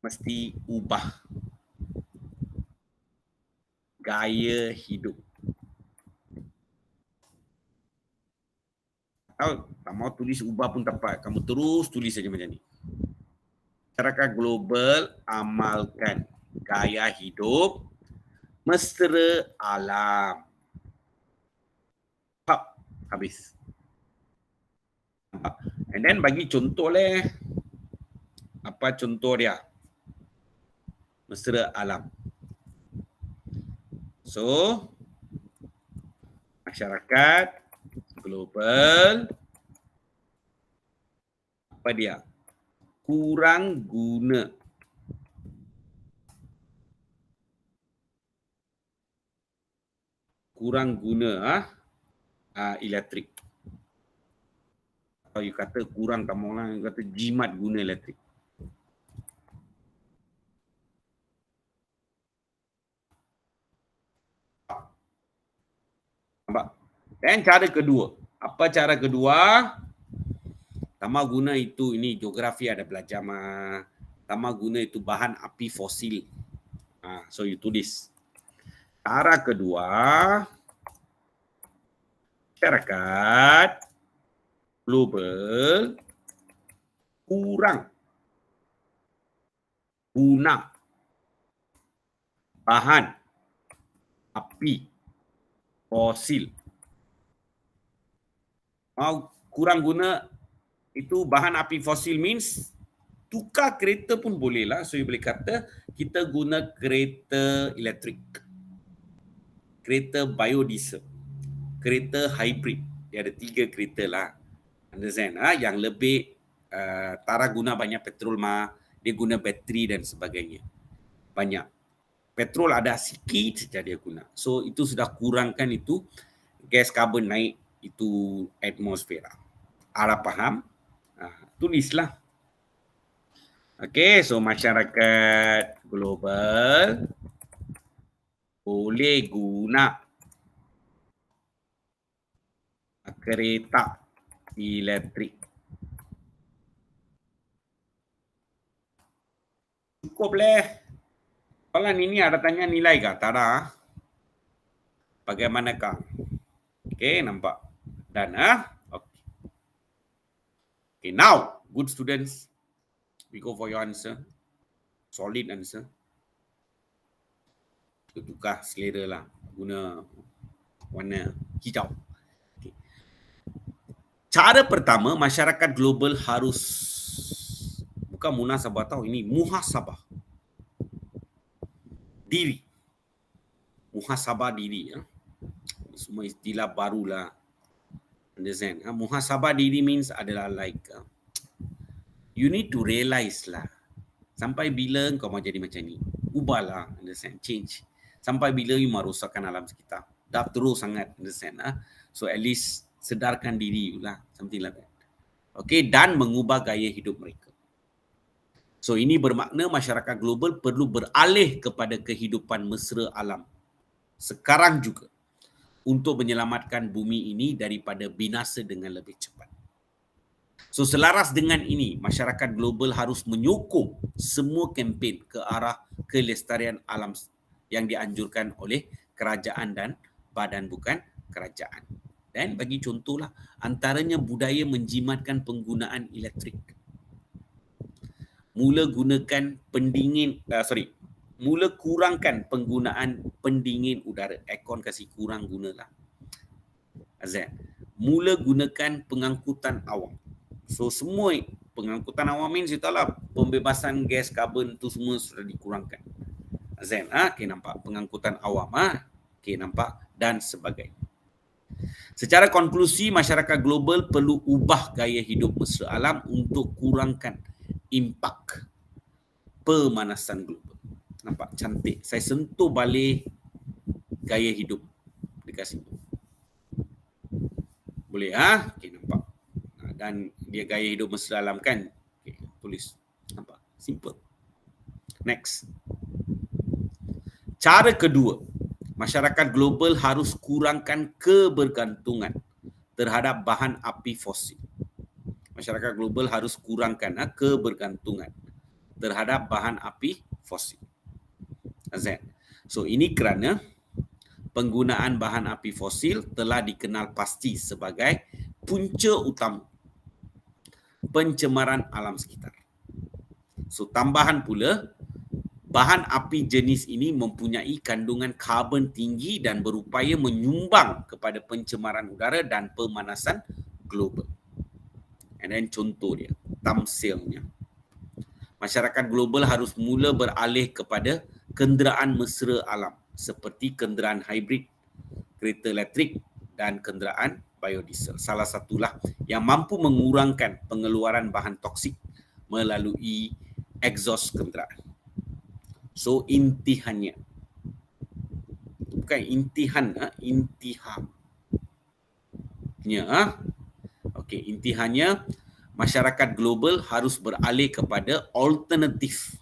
mesti ubah gaya hidup. Atau tak mau tulis ubah pun tak apa, kamu terus tulis saja macam ni. Masyarakat global amalkan gaya hidup mesra alam. Habis. And then bagi contoh apa contoh dia? Mesra alam. So, masyarakat global apa dia? Kurang guna elektrik. Kalau you kata kurang, tak mau lah, you kata jimat guna elektrik. Dan cara kedua. Apa cara kedua? Tama guna itu, ini geografi ada belajar mah. Tama guna itu bahan api fosil. So you tulis. Cara kedua, masyarakat global kurang guna bahan api fosil. Kurang guna itu bahan api fosil means tukar kereta pun boleh lah. So you boleh kata kita guna kereta elektrik, kereta biodiesel, kereta hybrid. Dia ada 3 kereta lah. Understand? Yang lebih Tara guna banyak petrol mah, dia guna bateri dan sebagainya. Banyak. Petrol ada sikit saja dia guna. So itu sudah kurangkan itu gas karbon naik itu atmosfer. Ara faham? Tulislah. Okey, so masyarakat global boleh guna kereta elektrik. Cukup leh. Soalan ini ada tanya nilai kah? Tak ada. Bagaimanakah? Okey, nampak. Dan Okay, now, good students, we go for your answer. Solid answer. Tukar selera lah. Guna warna hijau. Okay. Cara pertama, masyarakat global harus, bukan munasabah tau, ini muhasabah. Diri. Muhasabah diri. Semua istilah barulah. Understand? Muhasabah diri means adalah like you need to realize lah. Sampai bila kau mau jadi macam ni? Ubahlah. Understand? Change. Sampai bila you mau rosakkan alam sekitar? Dah terus sangat. Understand? So at least sedarkan diri you lah. Something like that. Okay, dan mengubah gaya hidup mereka. So ini bermakna masyarakat global perlu beralih kepada kehidupan mesra alam. Sekarang juga. Untuk menyelamatkan bumi ini daripada binasa dengan lebih cepat. So selaras dengan ini, masyarakat global harus menyokong semua kempen ke arah kelestarian alam yang dianjurkan oleh kerajaan dan badan bukan kerajaan. Dan bagi contohlah, antaranya budaya menjimatkan penggunaan elektrik. Mula kurangkan penggunaan pendingin udara. Aircon kasih kurang gunalah. Azan. Mula gunakan pengangkutan awam. So semua pengangkutan awam means itulah pembebasan gas karbon tu semua sudah dikurangkan. Azan. Okay, nampak pengangkutan awam. Okay, nampak dan sebagainya. Secara konklusi, masyarakat global perlu ubah gaya hidup mesra alam untuk kurangkan impak pemanasan global. Nampak cantik. Saya sentuh balik gaya hidup dekat sini. Boleh Okey, nampak. Dan dia gaya hidup mesra alam kan? Okey, tulis. Nampak? Simple. Next. Cara kedua, masyarakat global harus kurangkan kebergantungan terhadap bahan api fosil. Masyarakat global harus kurangkan kebergantungan terhadap bahan api fosil. So ini kerana penggunaan bahan api fosil telah dikenal pasti sebagai punca utama pencemaran alam sekitar. So tambahan pula, bahan api jenis ini mempunyai kandungan karbon tinggi dan berupaya menyumbang kepada pencemaran udara dan pemanasan global. And then contoh dia, tamsilnya. Masyarakat global harus mula beralih kepada kenderaan mesra alam seperti kenderaan hybrid, kereta elektrik dan kenderaan biodiesel. Salah satulah yang mampu mengurangkan pengeluaran bahan toksik melalui exhaust kenderaan. So intihannya, bukan intihan, intihamnya. Okey, intihannya masyarakat global harus beralih kepada alternatif.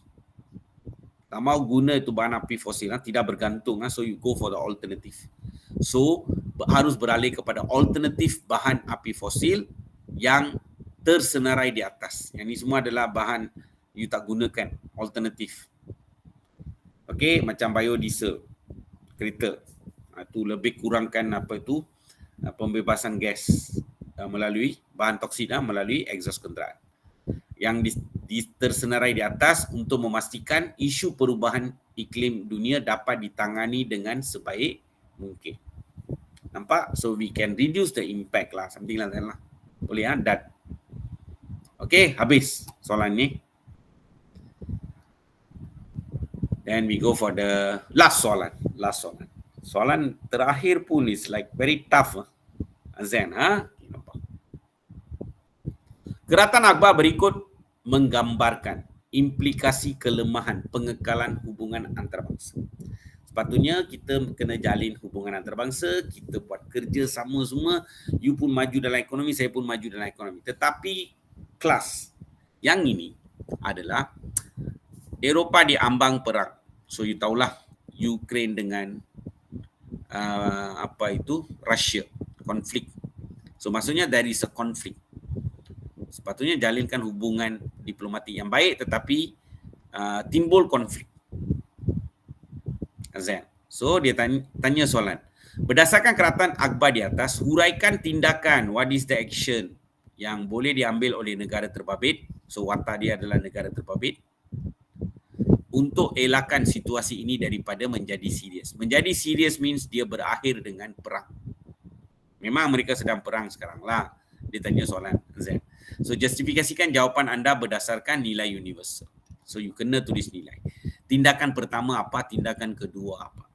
Tak mau guna itu bahan api fosil, tidak bergantung. So you go for the alternative. So harus beralih kepada alternatif bahan api fosil yang tersenarai di atas. Yang ini semua adalah bahan you tak gunakan, alternatif. Okey, macam biodiesel, kereta. Itu lebih kurangkan pembebasan gas melalui bahan toksik melalui exhaust kenderaan. Yang tersenarai di atas untuk memastikan isu perubahan iklim dunia dapat ditangani dengan sebaik mungkin. Nampak? So we can reduce the impact lah, something like that lah. Boleh dan. Okay, habis soalan ni. Then we go for the last soalan. Soalan terakhir pun is like very tough. Azan, nampak. Keratan Akbar berikut menggambarkan implikasi kelemahan pengekalan hubungan antarabangsa. Sepatutnya kita kena jalin hubungan antarabangsa, kita buat kerja sama semua, you pun maju dalam ekonomi, saya pun maju dalam ekonomi. Tetapi kelas yang ini adalah Eropah diambang perang. So you tahulah Ukraine dengan Russia, konflik. So maksudnya there is a conflict. Sepatutnya jalinkan hubungan diplomatik yang baik, tetapi timbul konflik. Azan. So dia tanya soalan. Berdasarkan Keratan Akbar di atas, huraikan tindakan, what is the action yang boleh diambil oleh negara terbabit. So watak dia adalah negara terbabit untuk elakkan situasi ini daripada menjadi serius. Menjadi serius means dia berakhir dengan perang. Memang mereka sedang perang sekarang lah. Dia tanya soalan Z. So justifikasikan jawapan anda berdasarkan nilai universal. So you kena tulis nilai. Tindakan pertama apa, tindakan kedua apa.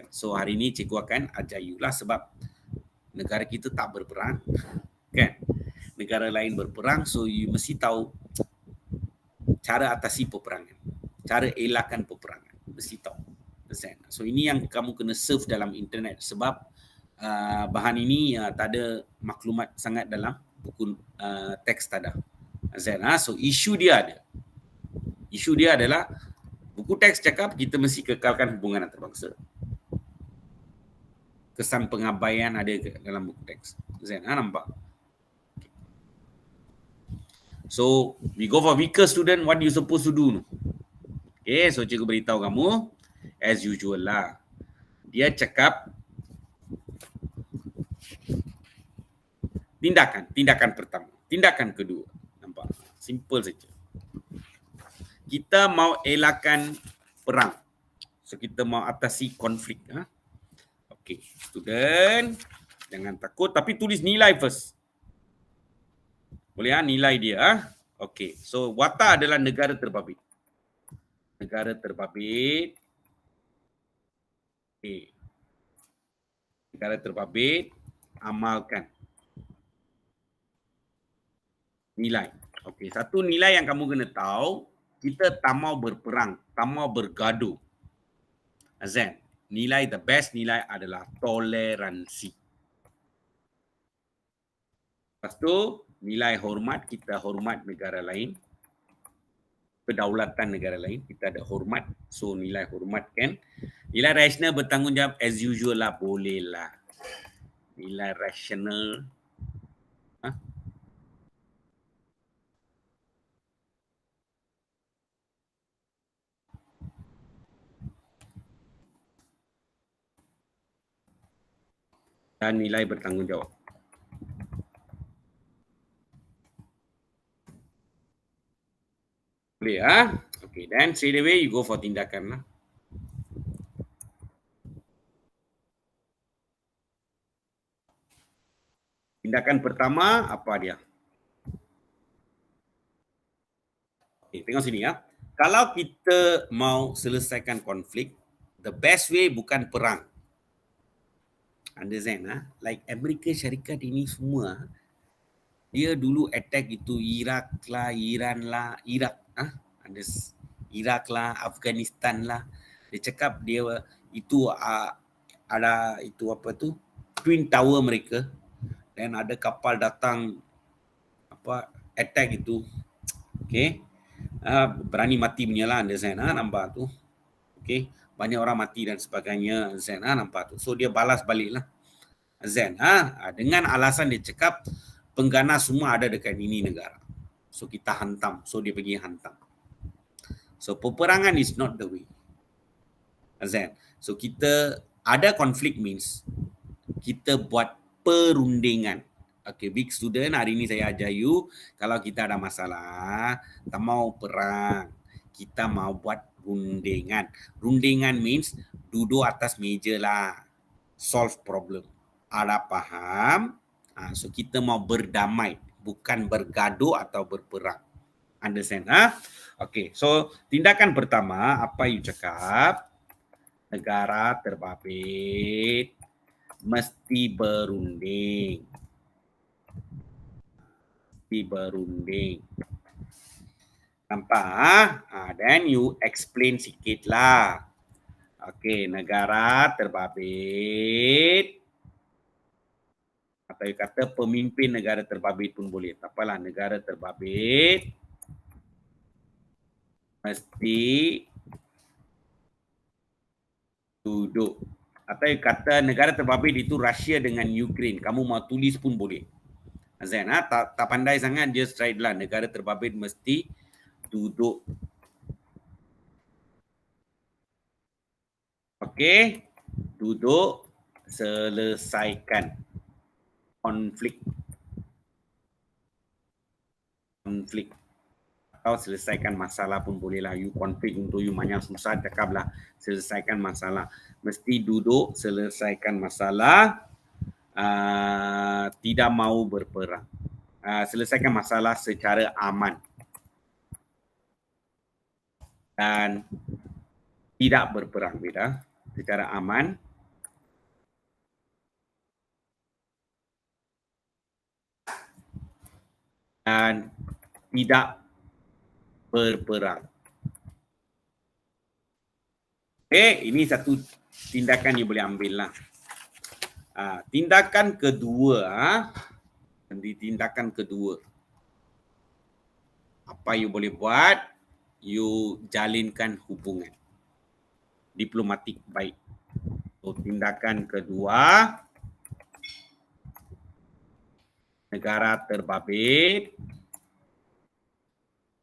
So hari ini cikgu akan ajar you lah, sebab negara kita tak berperang. Kan? Negara lain berperang, so you mesti tahu cara atasi peperangan, cara elakkan peperangan, mesti tahu. So ini yang kamu kena serve dalam internet, sebab bahan ini tak ada maklumat sangat dalam buku teks tak ada. So isu dia ada. Isu dia adalah buku teks cakap kita mesti kekalkan hubungan antarabangsa. Kesan pengabaian ada dalam buku teks. Nampak? So, we go for weaker student, what you supposed to do? Okay, so cikgu beritahu kamu, as usual lah. Dia cakap, tindakan pertama. Tindakan kedua. Nampak? Simple saja. Kita mau elakkan perang. So, kita mau atasi konflik. Okay, student, jangan takut, tapi tulis nilai first. Boleh nilai dia. Okey. So watak adalah negara terbabit. Negara terbabit. Okey. Negara terbabit, amalkan nilai. Okey, satu nilai yang kamu kena tahu, kita tak mau berperang, tak mau bergaduh. Azan, nilai the best nilai adalah toleransi. Lepas tu nilai hormat, kita hormat negara lain, kedaulatan negara lain, kita ada hormat. So nilai hormat kan. Nilai rasional bertanggungjawab as usual lah, boleh lah. Nilai rasional. Dan nilai bertanggungjawab. Boleh Okay, then straight away you go for tindakan lah. Tindakan pertama apa dia? Okay, tengok sini Kalau kita mau selesaikan konflik, the best way bukan perang. Understand Like Amerika Syarikat ini semua, dia dulu attack itu Iraq lah, Iran lah, ada Iraq lah, Afghanistan lah. Dia cakap dia itu ada itu Twin Tower mereka, dan ada kapal datang attack itu. Okay, berani mati punya lah, understand nampak tu. Okay, banyak orang mati dan sebagainya. Zen, nampak tu. So dia balas balik lah. Zen, dengan alasan dia cakap pengganas semua ada dekat ini negara. So kita hantam. So dia pergi hantam. So peperangan is not the way. Zen. So kita ada konflik means kita buat perundingan. Okay, big student, hari ini saya ajar you, kalau kita ada masalah, tak mau perang, kita mau buat rundingan. Rundingan means duduk atas meja lah, solve problem. Ada paham? So kita mau berdamai, bukan bergaduh atau berperang. Understand? Okay, so tindakan pertama, apa you cakap? Negara terbabit mesti berunding. Mesti berunding. Nampak? Then you explain sikit lah. Okay, negara terbabit. Atau kata pemimpin negara terbabit pun boleh. Tak apalah, negara terbabit mesti duduk. Atau kata negara terbabit itu Rusia dengan Ukraine. Kamu mau tulis pun boleh. Zain, tak pandai sangat, dia straight lah. Negara terbabit mesti duduk. Okey, duduk selesaikan konflik. Atau selesaikan masalah pun boleh lah. You konflik untuk you banyak susah, cakaplah selesaikan masalah. Mesti duduk selesaikan masalah. Tidak mau berperang. Selesaikan masalah secara aman. Dan tidak berperang, beda. Secara aman. Dan tidak berperang. Ini satu tindakan you boleh ambil lah. Tindakan kedua, tindakan kedua, apa you boleh buat? You jalinkan hubungan diplomatik baik. So, tindakan kedua, negara terbabit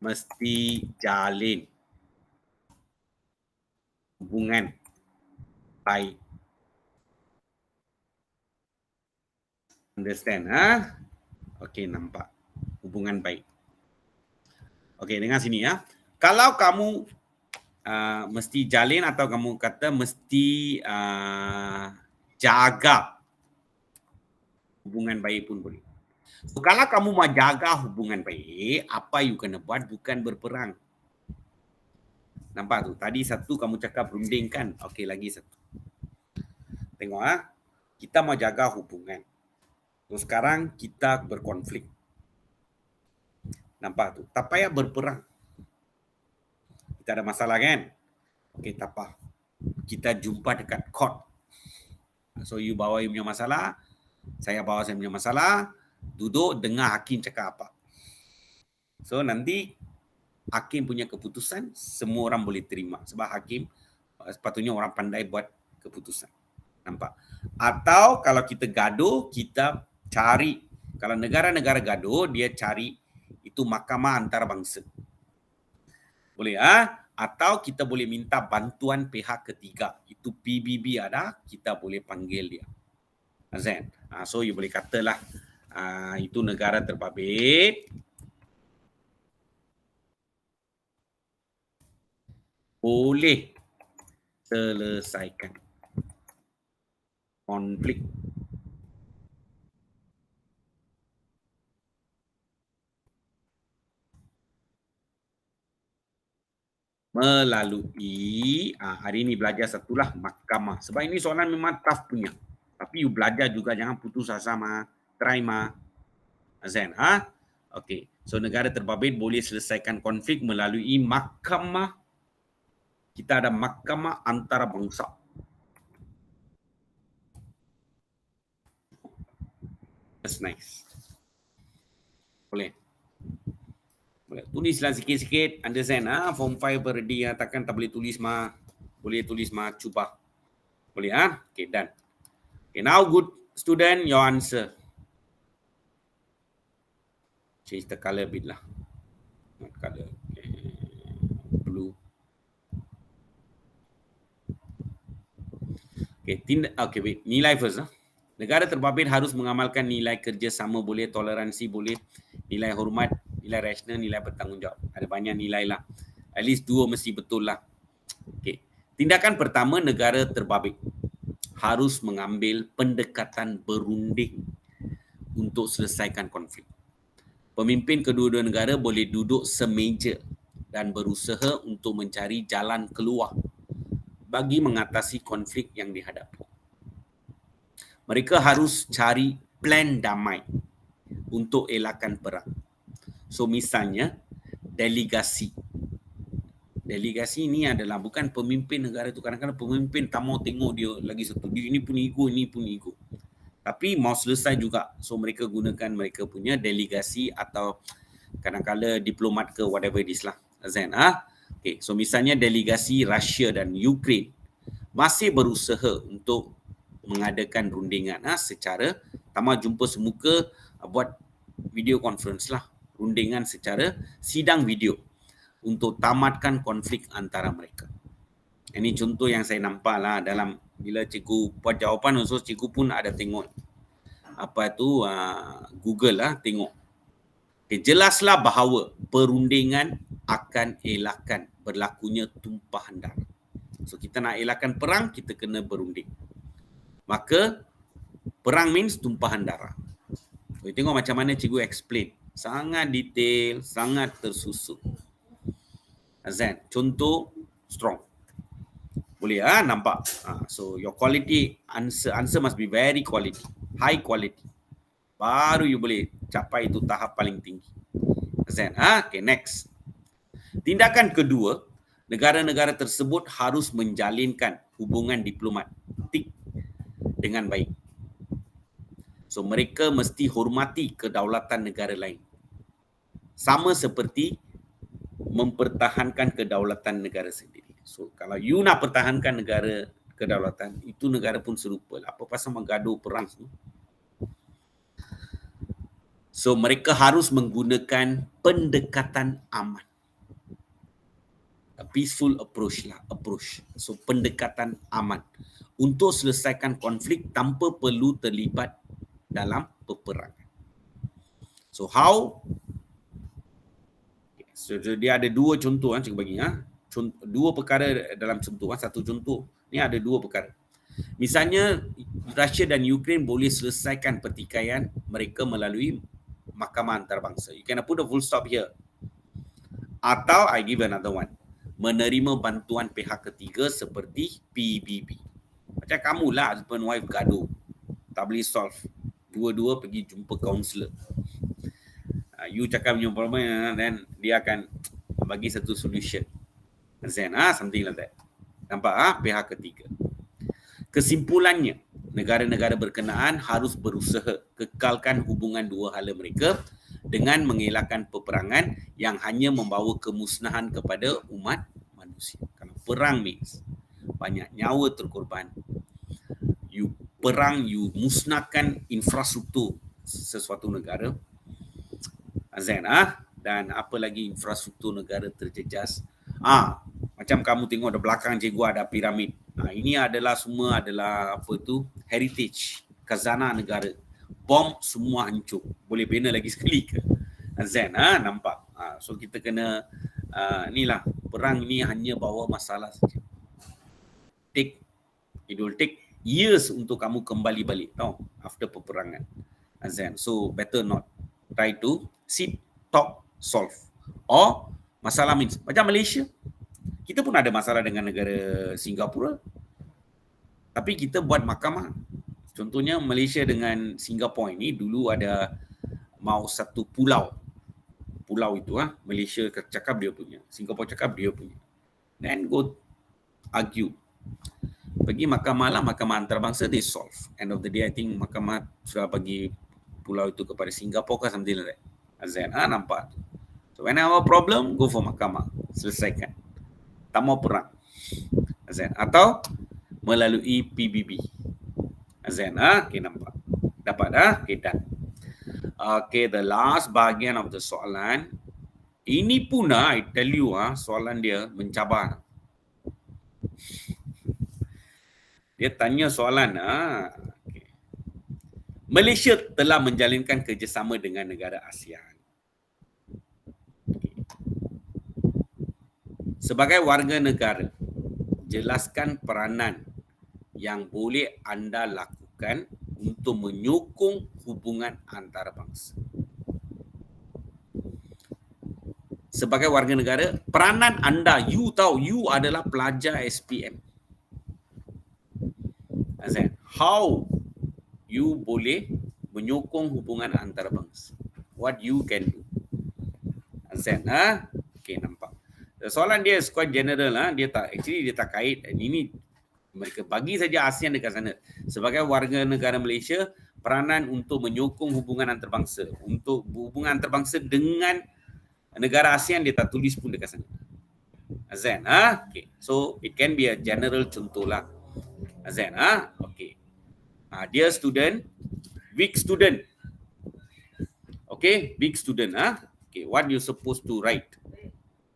mesti jalin hubungan baik. Understand? Okey, nampak. Hubungan baik. Okey, dengar sini ya. Kalau kamu mesti jalin atau kamu kata mesti jaga hubungan baik pun boleh. So, kalau kamu mau jaga hubungan baik, apa you kena buat? Bukan berperang. Nampak tu? Tadi satu kamu cakap runding kan? Okey, lagi satu. Tengok kita mau jaga hubungan. So, sekarang kita berkonflik. Nampak tu? Tak payah berperang. Kita ada masalah kan? Okey, tak apa. Kita jumpa dekat court. So, you bawa you punya masalah, saya bawa saya punya masalah, duduk dengar hakim cakap apa. So, nanti hakim punya keputusan, semua orang boleh terima. Sebab hakim sepatutnya orang pandai buat keputusan. Nampak? Atau kalau kita gaduh, kita cari. Kalau negara-negara gaduh, dia cari itu mahkamah antarabangsa. Boleh atau kita boleh minta bantuan pihak ketiga. Itu PBB ada, kita boleh panggil dia. Zain. So you boleh katalah itu negara terbabit boleh selesaikan konflik melalui hari ini belajar satulah mahkamah. Sebab ini soalan memang tough punya. Tapi you belajar juga, jangan putus asa try Zain, okey. So negara terbabit boleh selesaikan konflik melalui mahkamah. Kita ada mahkamah antarabangsa. That's nice. Boleh. Tulislah sikit-sikit. Understand? Form 5 ready. Takkan tak boleh tulis Boleh tulis macubah. Boleh Okay, done. Okay, now good student, your answer. Change the color a bit lah. Not color. Okay. Blue. Okay, wait. Nilai first. Negara terbabit harus mengamalkan nilai kerjasama boleh, toleransi boleh, nilai hormat, nilai rasional, nilai bertanggungjawab. Ada banyak nilai lah. At least 2 mesti betul lah. Okay. Tindakan pertama, negara terbabit harus mengambil pendekatan berunding untuk selesaikan konflik. Pemimpin kedua-dua negara boleh duduk semeja dan berusaha untuk mencari jalan keluar bagi mengatasi konflik yang dihadapi. Mereka harus cari plan damai untuk elakkan perang. So misalnya, delegasi. Delegasi ini adalah bukan pemimpin negara itu. Kadang-kadang pemimpin tak mau tengok dia lagi satu. Dia ini pun ego. Tapi mau selesai juga. So mereka gunakan mereka punya delegasi atau kadang-kadang diplomat ke whatever it is lah. Okay, so misalnya delegasi Rusia dan Ukraine masih berusaha untuk mengadakan rundingan secara tambah jumpa semuka, buat video conference lah, rundingan secara sidang video untuk tamatkan konflik antara mereka. Ini contoh yang saya nampak lah dalam bila cikgu buat jawapan, also cikgu pun ada tengok Google lah, tengok. Okay, jelaslah bahawa perundingan akan elakkan berlakunya tumpahan darah. So kita nak elakkan perang, kita kena berunding. Maka perang means tumpahan darah. So, tengok macam mana cikgu explain. Sangat detail, sangat tersusun. Azan, contoh strong. Boleh nampak. So your quality answer must be very quality, high quality. Baru you boleh capai itu tahap paling tinggi. Azan, okay, next. Tindakan kedua, negara-negara tersebut harus menjalinkan hubungan diplomatik dengan baik. So mereka mesti hormati kedaulatan negara lain. Sama seperti mempertahankan kedaulatan negara sendiri. So kalau you nak pertahankan negara kedaulatan, itu negara pun serupa lah. Apa pasal menggaduh perang semua? So mereka harus menggunakan pendekatan aman. A peaceful approach. So pendekatan aman untuk selesaikan konflik tanpa perlu terlibat dalam peperangan. So how? So dia ada 2 contoh cikgu bagi. 2 perkara dalam contoh. Satu contoh. Ni ada 2 perkara. Misalnya Rusia dan Ukraine boleh selesaikan pertikaian mereka melalui mahkamah antarabangsa. You can put a full stop here. Atau I give another one. Menerima bantuan pihak ketiga seperti PBB. Macam kamulah husband wife gaduh. Tak boleh solve. Dua-dua pergi jumpa kaunselor. You cakap punya problem dan dia akan bagi satu solution. Something like that. Nampak pihak ketiga. Kesimpulannya, negara-negara berkenaan harus berusaha kekalkan hubungan dua hala mereka dengan mengelakkan peperangan yang hanya membawa kemusnahan kepada umat manusia. Kalau perang means banyak nyawa terkorban. You perang, you musnahkan infrastruktur sesuatu negara. Dan apa lagi infrastruktur negara terjejas. Macam kamu tengok di belakang cikgu ada piramid. Ini adalah semua adalah heritage, khazanah negara. Bom semua hancur. Boleh bina lagi sekali ke? Nampak. So kita kena inilah, perang ini hanya bawa masalah saja. It will take years untuk kamu kembali balik after peperangan. So better not try to sit, talk, solve. Or masalah means macam Malaysia. Kita pun ada masalah dengan negara Singapura. Tapi kita buat mahkamah. Contohnya Malaysia dengan Singapura ini dulu ada mau satu pulau. Pulau itu Malaysia cakap dia punya, Singapura cakap dia punya. Then go argue. Pergi mahkamah lah, mahkamah antarabangsa, they solve. End of the day, I think mahkamah sudah bagi pulau itu kepada Singapura ke something like that. Nampak. So when I have a problem, go for mahkamah. Selesaikan. Tak mau perang. Azan, atau melalui PBB. Azan, okay, nampak. Dapat okay, done. Okay, the last bahagian of the soalan. Ini pun I tell you soalan dia mencabar. Dia tanya soalan okay. Malaysia telah menjalinkan kerjasama dengan negara ASEAN. Okay. Sebagai warga negara, jelaskan peranan yang boleh anda lakukan untuk menyokong hubungan antarabangsa. Sebagai warga negara, peranan anda, you tahu, you adalah pelajar SPM. How you boleh menyokong hubungan antarabangsa? What you can do? Okay, nampak. Soalan dia is quite general dia tak kait. Ini mereka bagi saja ASEAN dekat sana. Sebagai warga negara Malaysia, peranan untuk menyokong hubungan antarabangsa. Untuk hubungan antarabangsa dengan negara ASEAN dia tak tulis pun dekat sana. Azan, okay. So it can be a general contoh lah. Azan, okay. Dear student, weak student. Okay, big student, okay. What you supposed to write?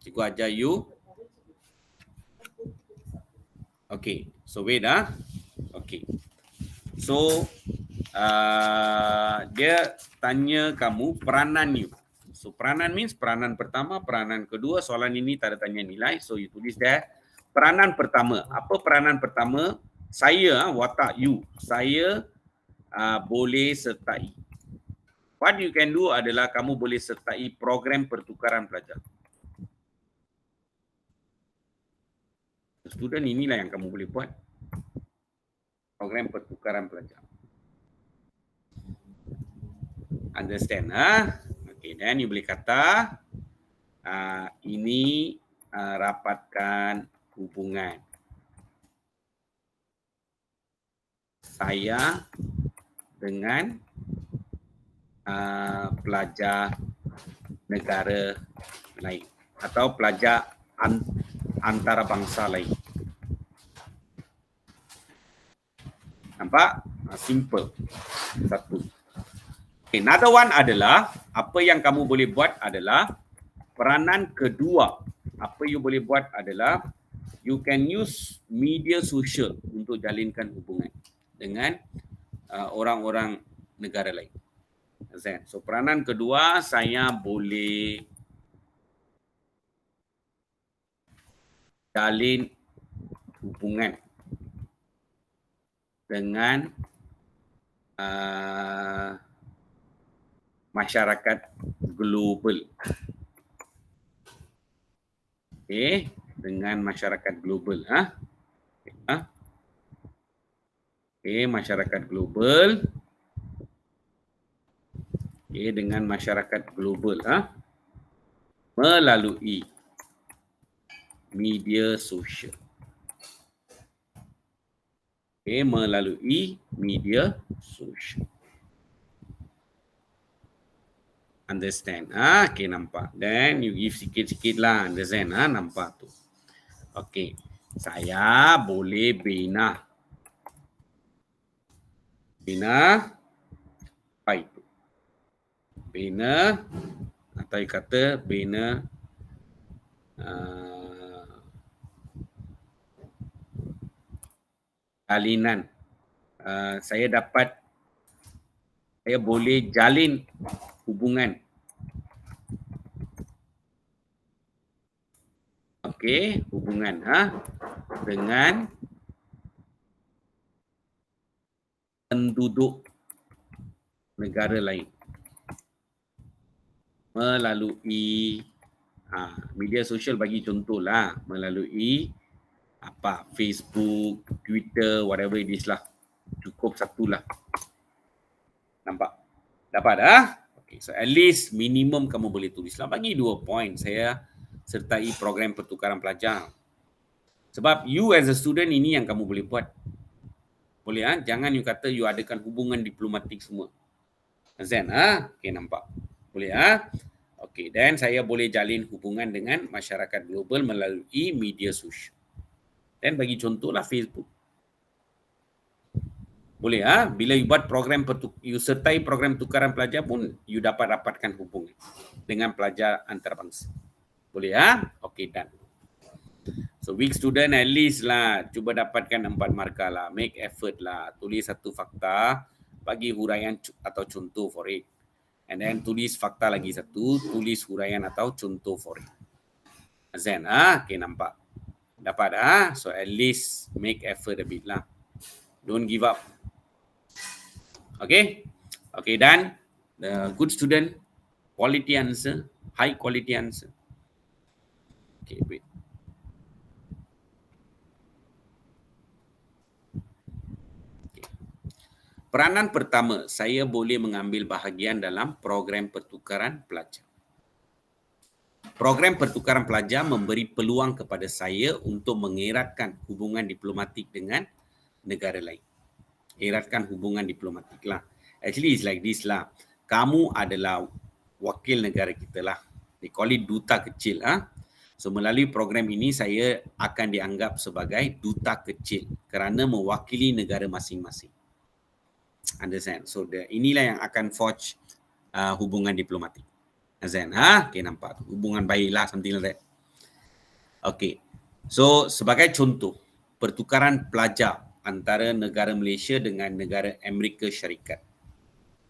Cikgu ajar you. Okay, so wait, okay. So dia tanya kamu peranan you. So peranan means peranan pertama, peranan kedua. Soalan ini tak ada tanya nilai. So you tulis there. Peranan pertama. Apa peranan pertama? Saya, watak you. Saya boleh sertai. What you can do adalah kamu boleh sertai program pertukaran pelajar. Student inilah yang kamu boleh buat. Program pertukaran pelajar. Understand? Okay, then you boleh kata ini rapatkan hubungan saya dengan pelajar negara lain atau pelajar antarabangsa lain. Nampak? Simple. Satu. Okay, another one adalah apa yang kamu boleh buat adalah peranan kedua. Apa you boleh buat adalah you can use media sosial untuk jalinkan hubungan dengan orang-orang negara lain. So peranan kedua, saya boleh jalin hubungan dengan masyarakat global. Okay, dengan masyarakat global. Okay, masyarakat global. Okay, dengan masyarakat global. Melalui media sosial. Okay, melalui media sosial. Understand? Okay, nampak. Then you give sikit-sikit lah. Understand? Nampak tu. Okay. Saya boleh bina. Bina apa itu? Bina atau kata bina jalinan. Saya boleh jalin hubungan. Okey, hubungan dengan penduduk negara lain melalui media sosial. Bagi contohlah melalui Facebook, Twitter, whatever it is lah. Cukup satulah. Nampak? Dapat Okay, so at least minimum kamu boleh tulislah. Bagi 2 point saya sertai program pertukaran pelajar. Sebab you as a student ini yang kamu boleh buat. Boleh jangan you kata you adakan hubungan diplomatik semua. Zen okay, nampak. Boleh Okay, then saya boleh jalin hubungan dengan masyarakat global melalui media sosial. Dan bagi contohlah Facebook. Boleh bila you buat program you sertai program tukaran pelajar pun you dapat dapatkan hubungan dengan pelajar antarabangsa. Boleh Okey, done. So weak student at least lah cuba dapatkan 4 markah lah, make effort lah, tulis satu fakta, bagi huraian atau contoh for it. And then tulis fakta lagi satu, tulis huraian atau contoh for it. Azan okay, nampak. Dapat so at least make effort a bit lah. Don't give up. Okay, done. The good student, quality answer, high quality answer. Okay, wait. Okay. Peranan pertama, saya boleh mengambil bahagian dalam program pertukaran pelajar. Program pertukaran pelajar memberi peluang kepada saya untuk mengeratkan hubungan diplomatik dengan negara lain. Eratkan hubungan diplomatik lah. Actually it's like this lah. Kamu adalah wakil negara kita lah. They call it duta kecil. So melalui program ini saya akan dianggap sebagai duta kecil kerana mewakili negara masing-masing. Understand? So inilah yang akan forge hubungan diplomatik. Understand? Okay, nampak. Hubungan baik lah, something like that. Okay. So sebagai contoh, pertukaran pelajar antara negara Malaysia dengan negara Amerika Syarikat.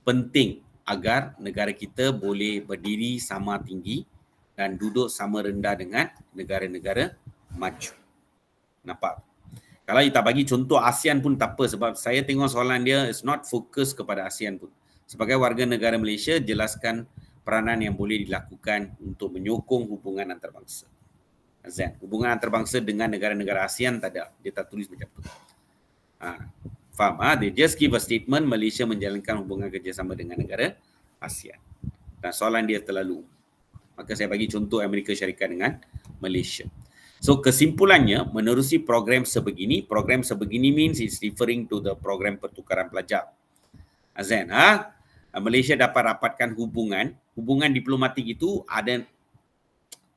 Penting agar negara kita boleh berdiri sama tinggi dan duduk sama rendah dengan negara-negara maju. Nampak? Kalau kita bagi contoh ASEAN pun tak apa, sebab saya tengok soalan dia is not fokus kepada ASEAN pun. Sebagai warga negara Malaysia, jelaskan peranan yang boleh dilakukan untuk menyokong hubungan antarabangsa. Hubungan antarabangsa dengan negara-negara ASEAN tak ada. Dia tak tulis macam tu. Faham? They just give a statement Malaysia menjalankan hubungan kerjasama dengan negara ASEAN. Dan soalan dia terlalu. Maka saya bagi contoh Amerika Syarikat dengan Malaysia. So kesimpulannya, menerusi program sebegini means it's referring to the program pertukaran pelajar. Azan, Malaysia dapat rapatkan hubungan diplomatik itu ada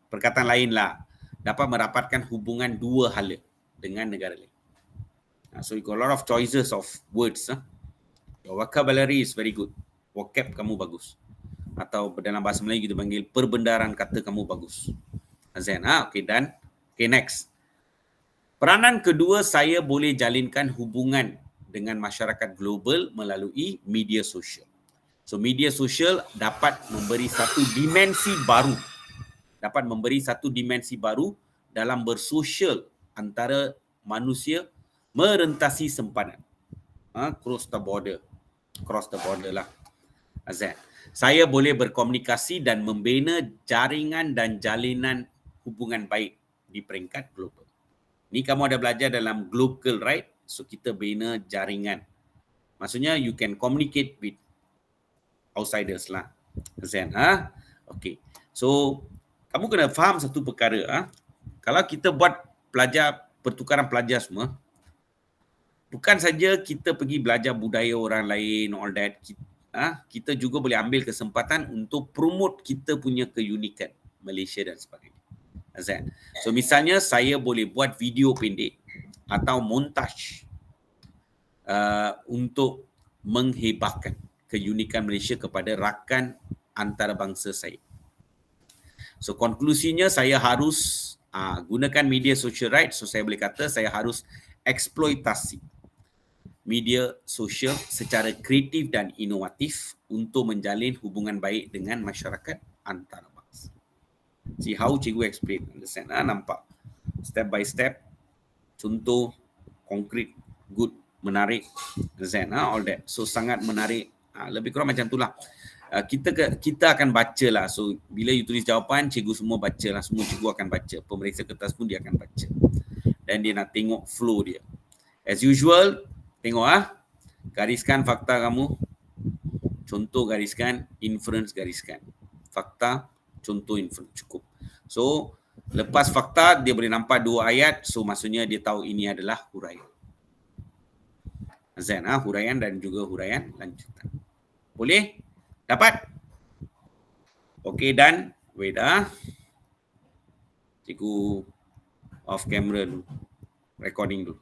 perkataan lain lah. Dapat merapatkan hubungan dua hala dengan negara lain. So you got a lot of choices of words. Your vocabulary is very good. Vocab kamu bagus. Atau dalam bahasa Melayu kita panggil perbendaharaan kata kamu bagus. Azan, okay, done. Okay, next. Peranan kedua, saya boleh jalinkan hubungan dengan masyarakat global melalui media sosial. So media sosial dapat memberi satu dimensi baru dalam bersosial antara manusia merentasi sempadan. Cross the border lah. Azan. Saya boleh berkomunikasi dan membina jaringan dan jalinan hubungan baik di peringkat global. Ni kamu ada belajar dalam global, right? So kita bina jaringan. Maksudnya you can communicate with outsiders lah. Azan, Okay. So kamu kena faham satu perkara. Kalau kita buat pertukaran pelajar semua, bukan saja kita pergi belajar budaya orang lain, all that. Kita juga boleh ambil kesempatan untuk promote kita punya keunikan Malaysia dan sebagainya. Azan. So misalnya saya boleh buat video pendek atau montaj untuk menghebahkan keunikan Malaysia kepada rakan antarabangsa saya. So konklusinya saya harus gunakan media sosial, right? So saya boleh kata saya harus eksploitasi media sosial secara kreatif dan inovatif untuk menjalin hubungan baik dengan masyarakat antarabangsa. See how cikgu explain, understand? Nampak step by step, contoh konkret, good, menarik, understand? All that. So sangat menarik. Lebih kurang macam itulah. Kita akan baca lah. So bila you tulis jawapan, cikgu semua baca lah. Semua cikgu akan baca. Pemeriksa kertas pun dia akan baca. Dan dia nak tengok flow dia. As usual, tengok gariskan fakta kamu. Contoh gariskan, inference gariskan. Fakta, contoh, inference, cukup. So lepas fakta dia boleh nampak 2 ayat. So maksudnya dia tahu ini adalah huraian. Azan, huraian dan juga huraian lanjutan. Boleh? Dapat? Okay, done. Wait, cikgu off camera dulu. recording dulu.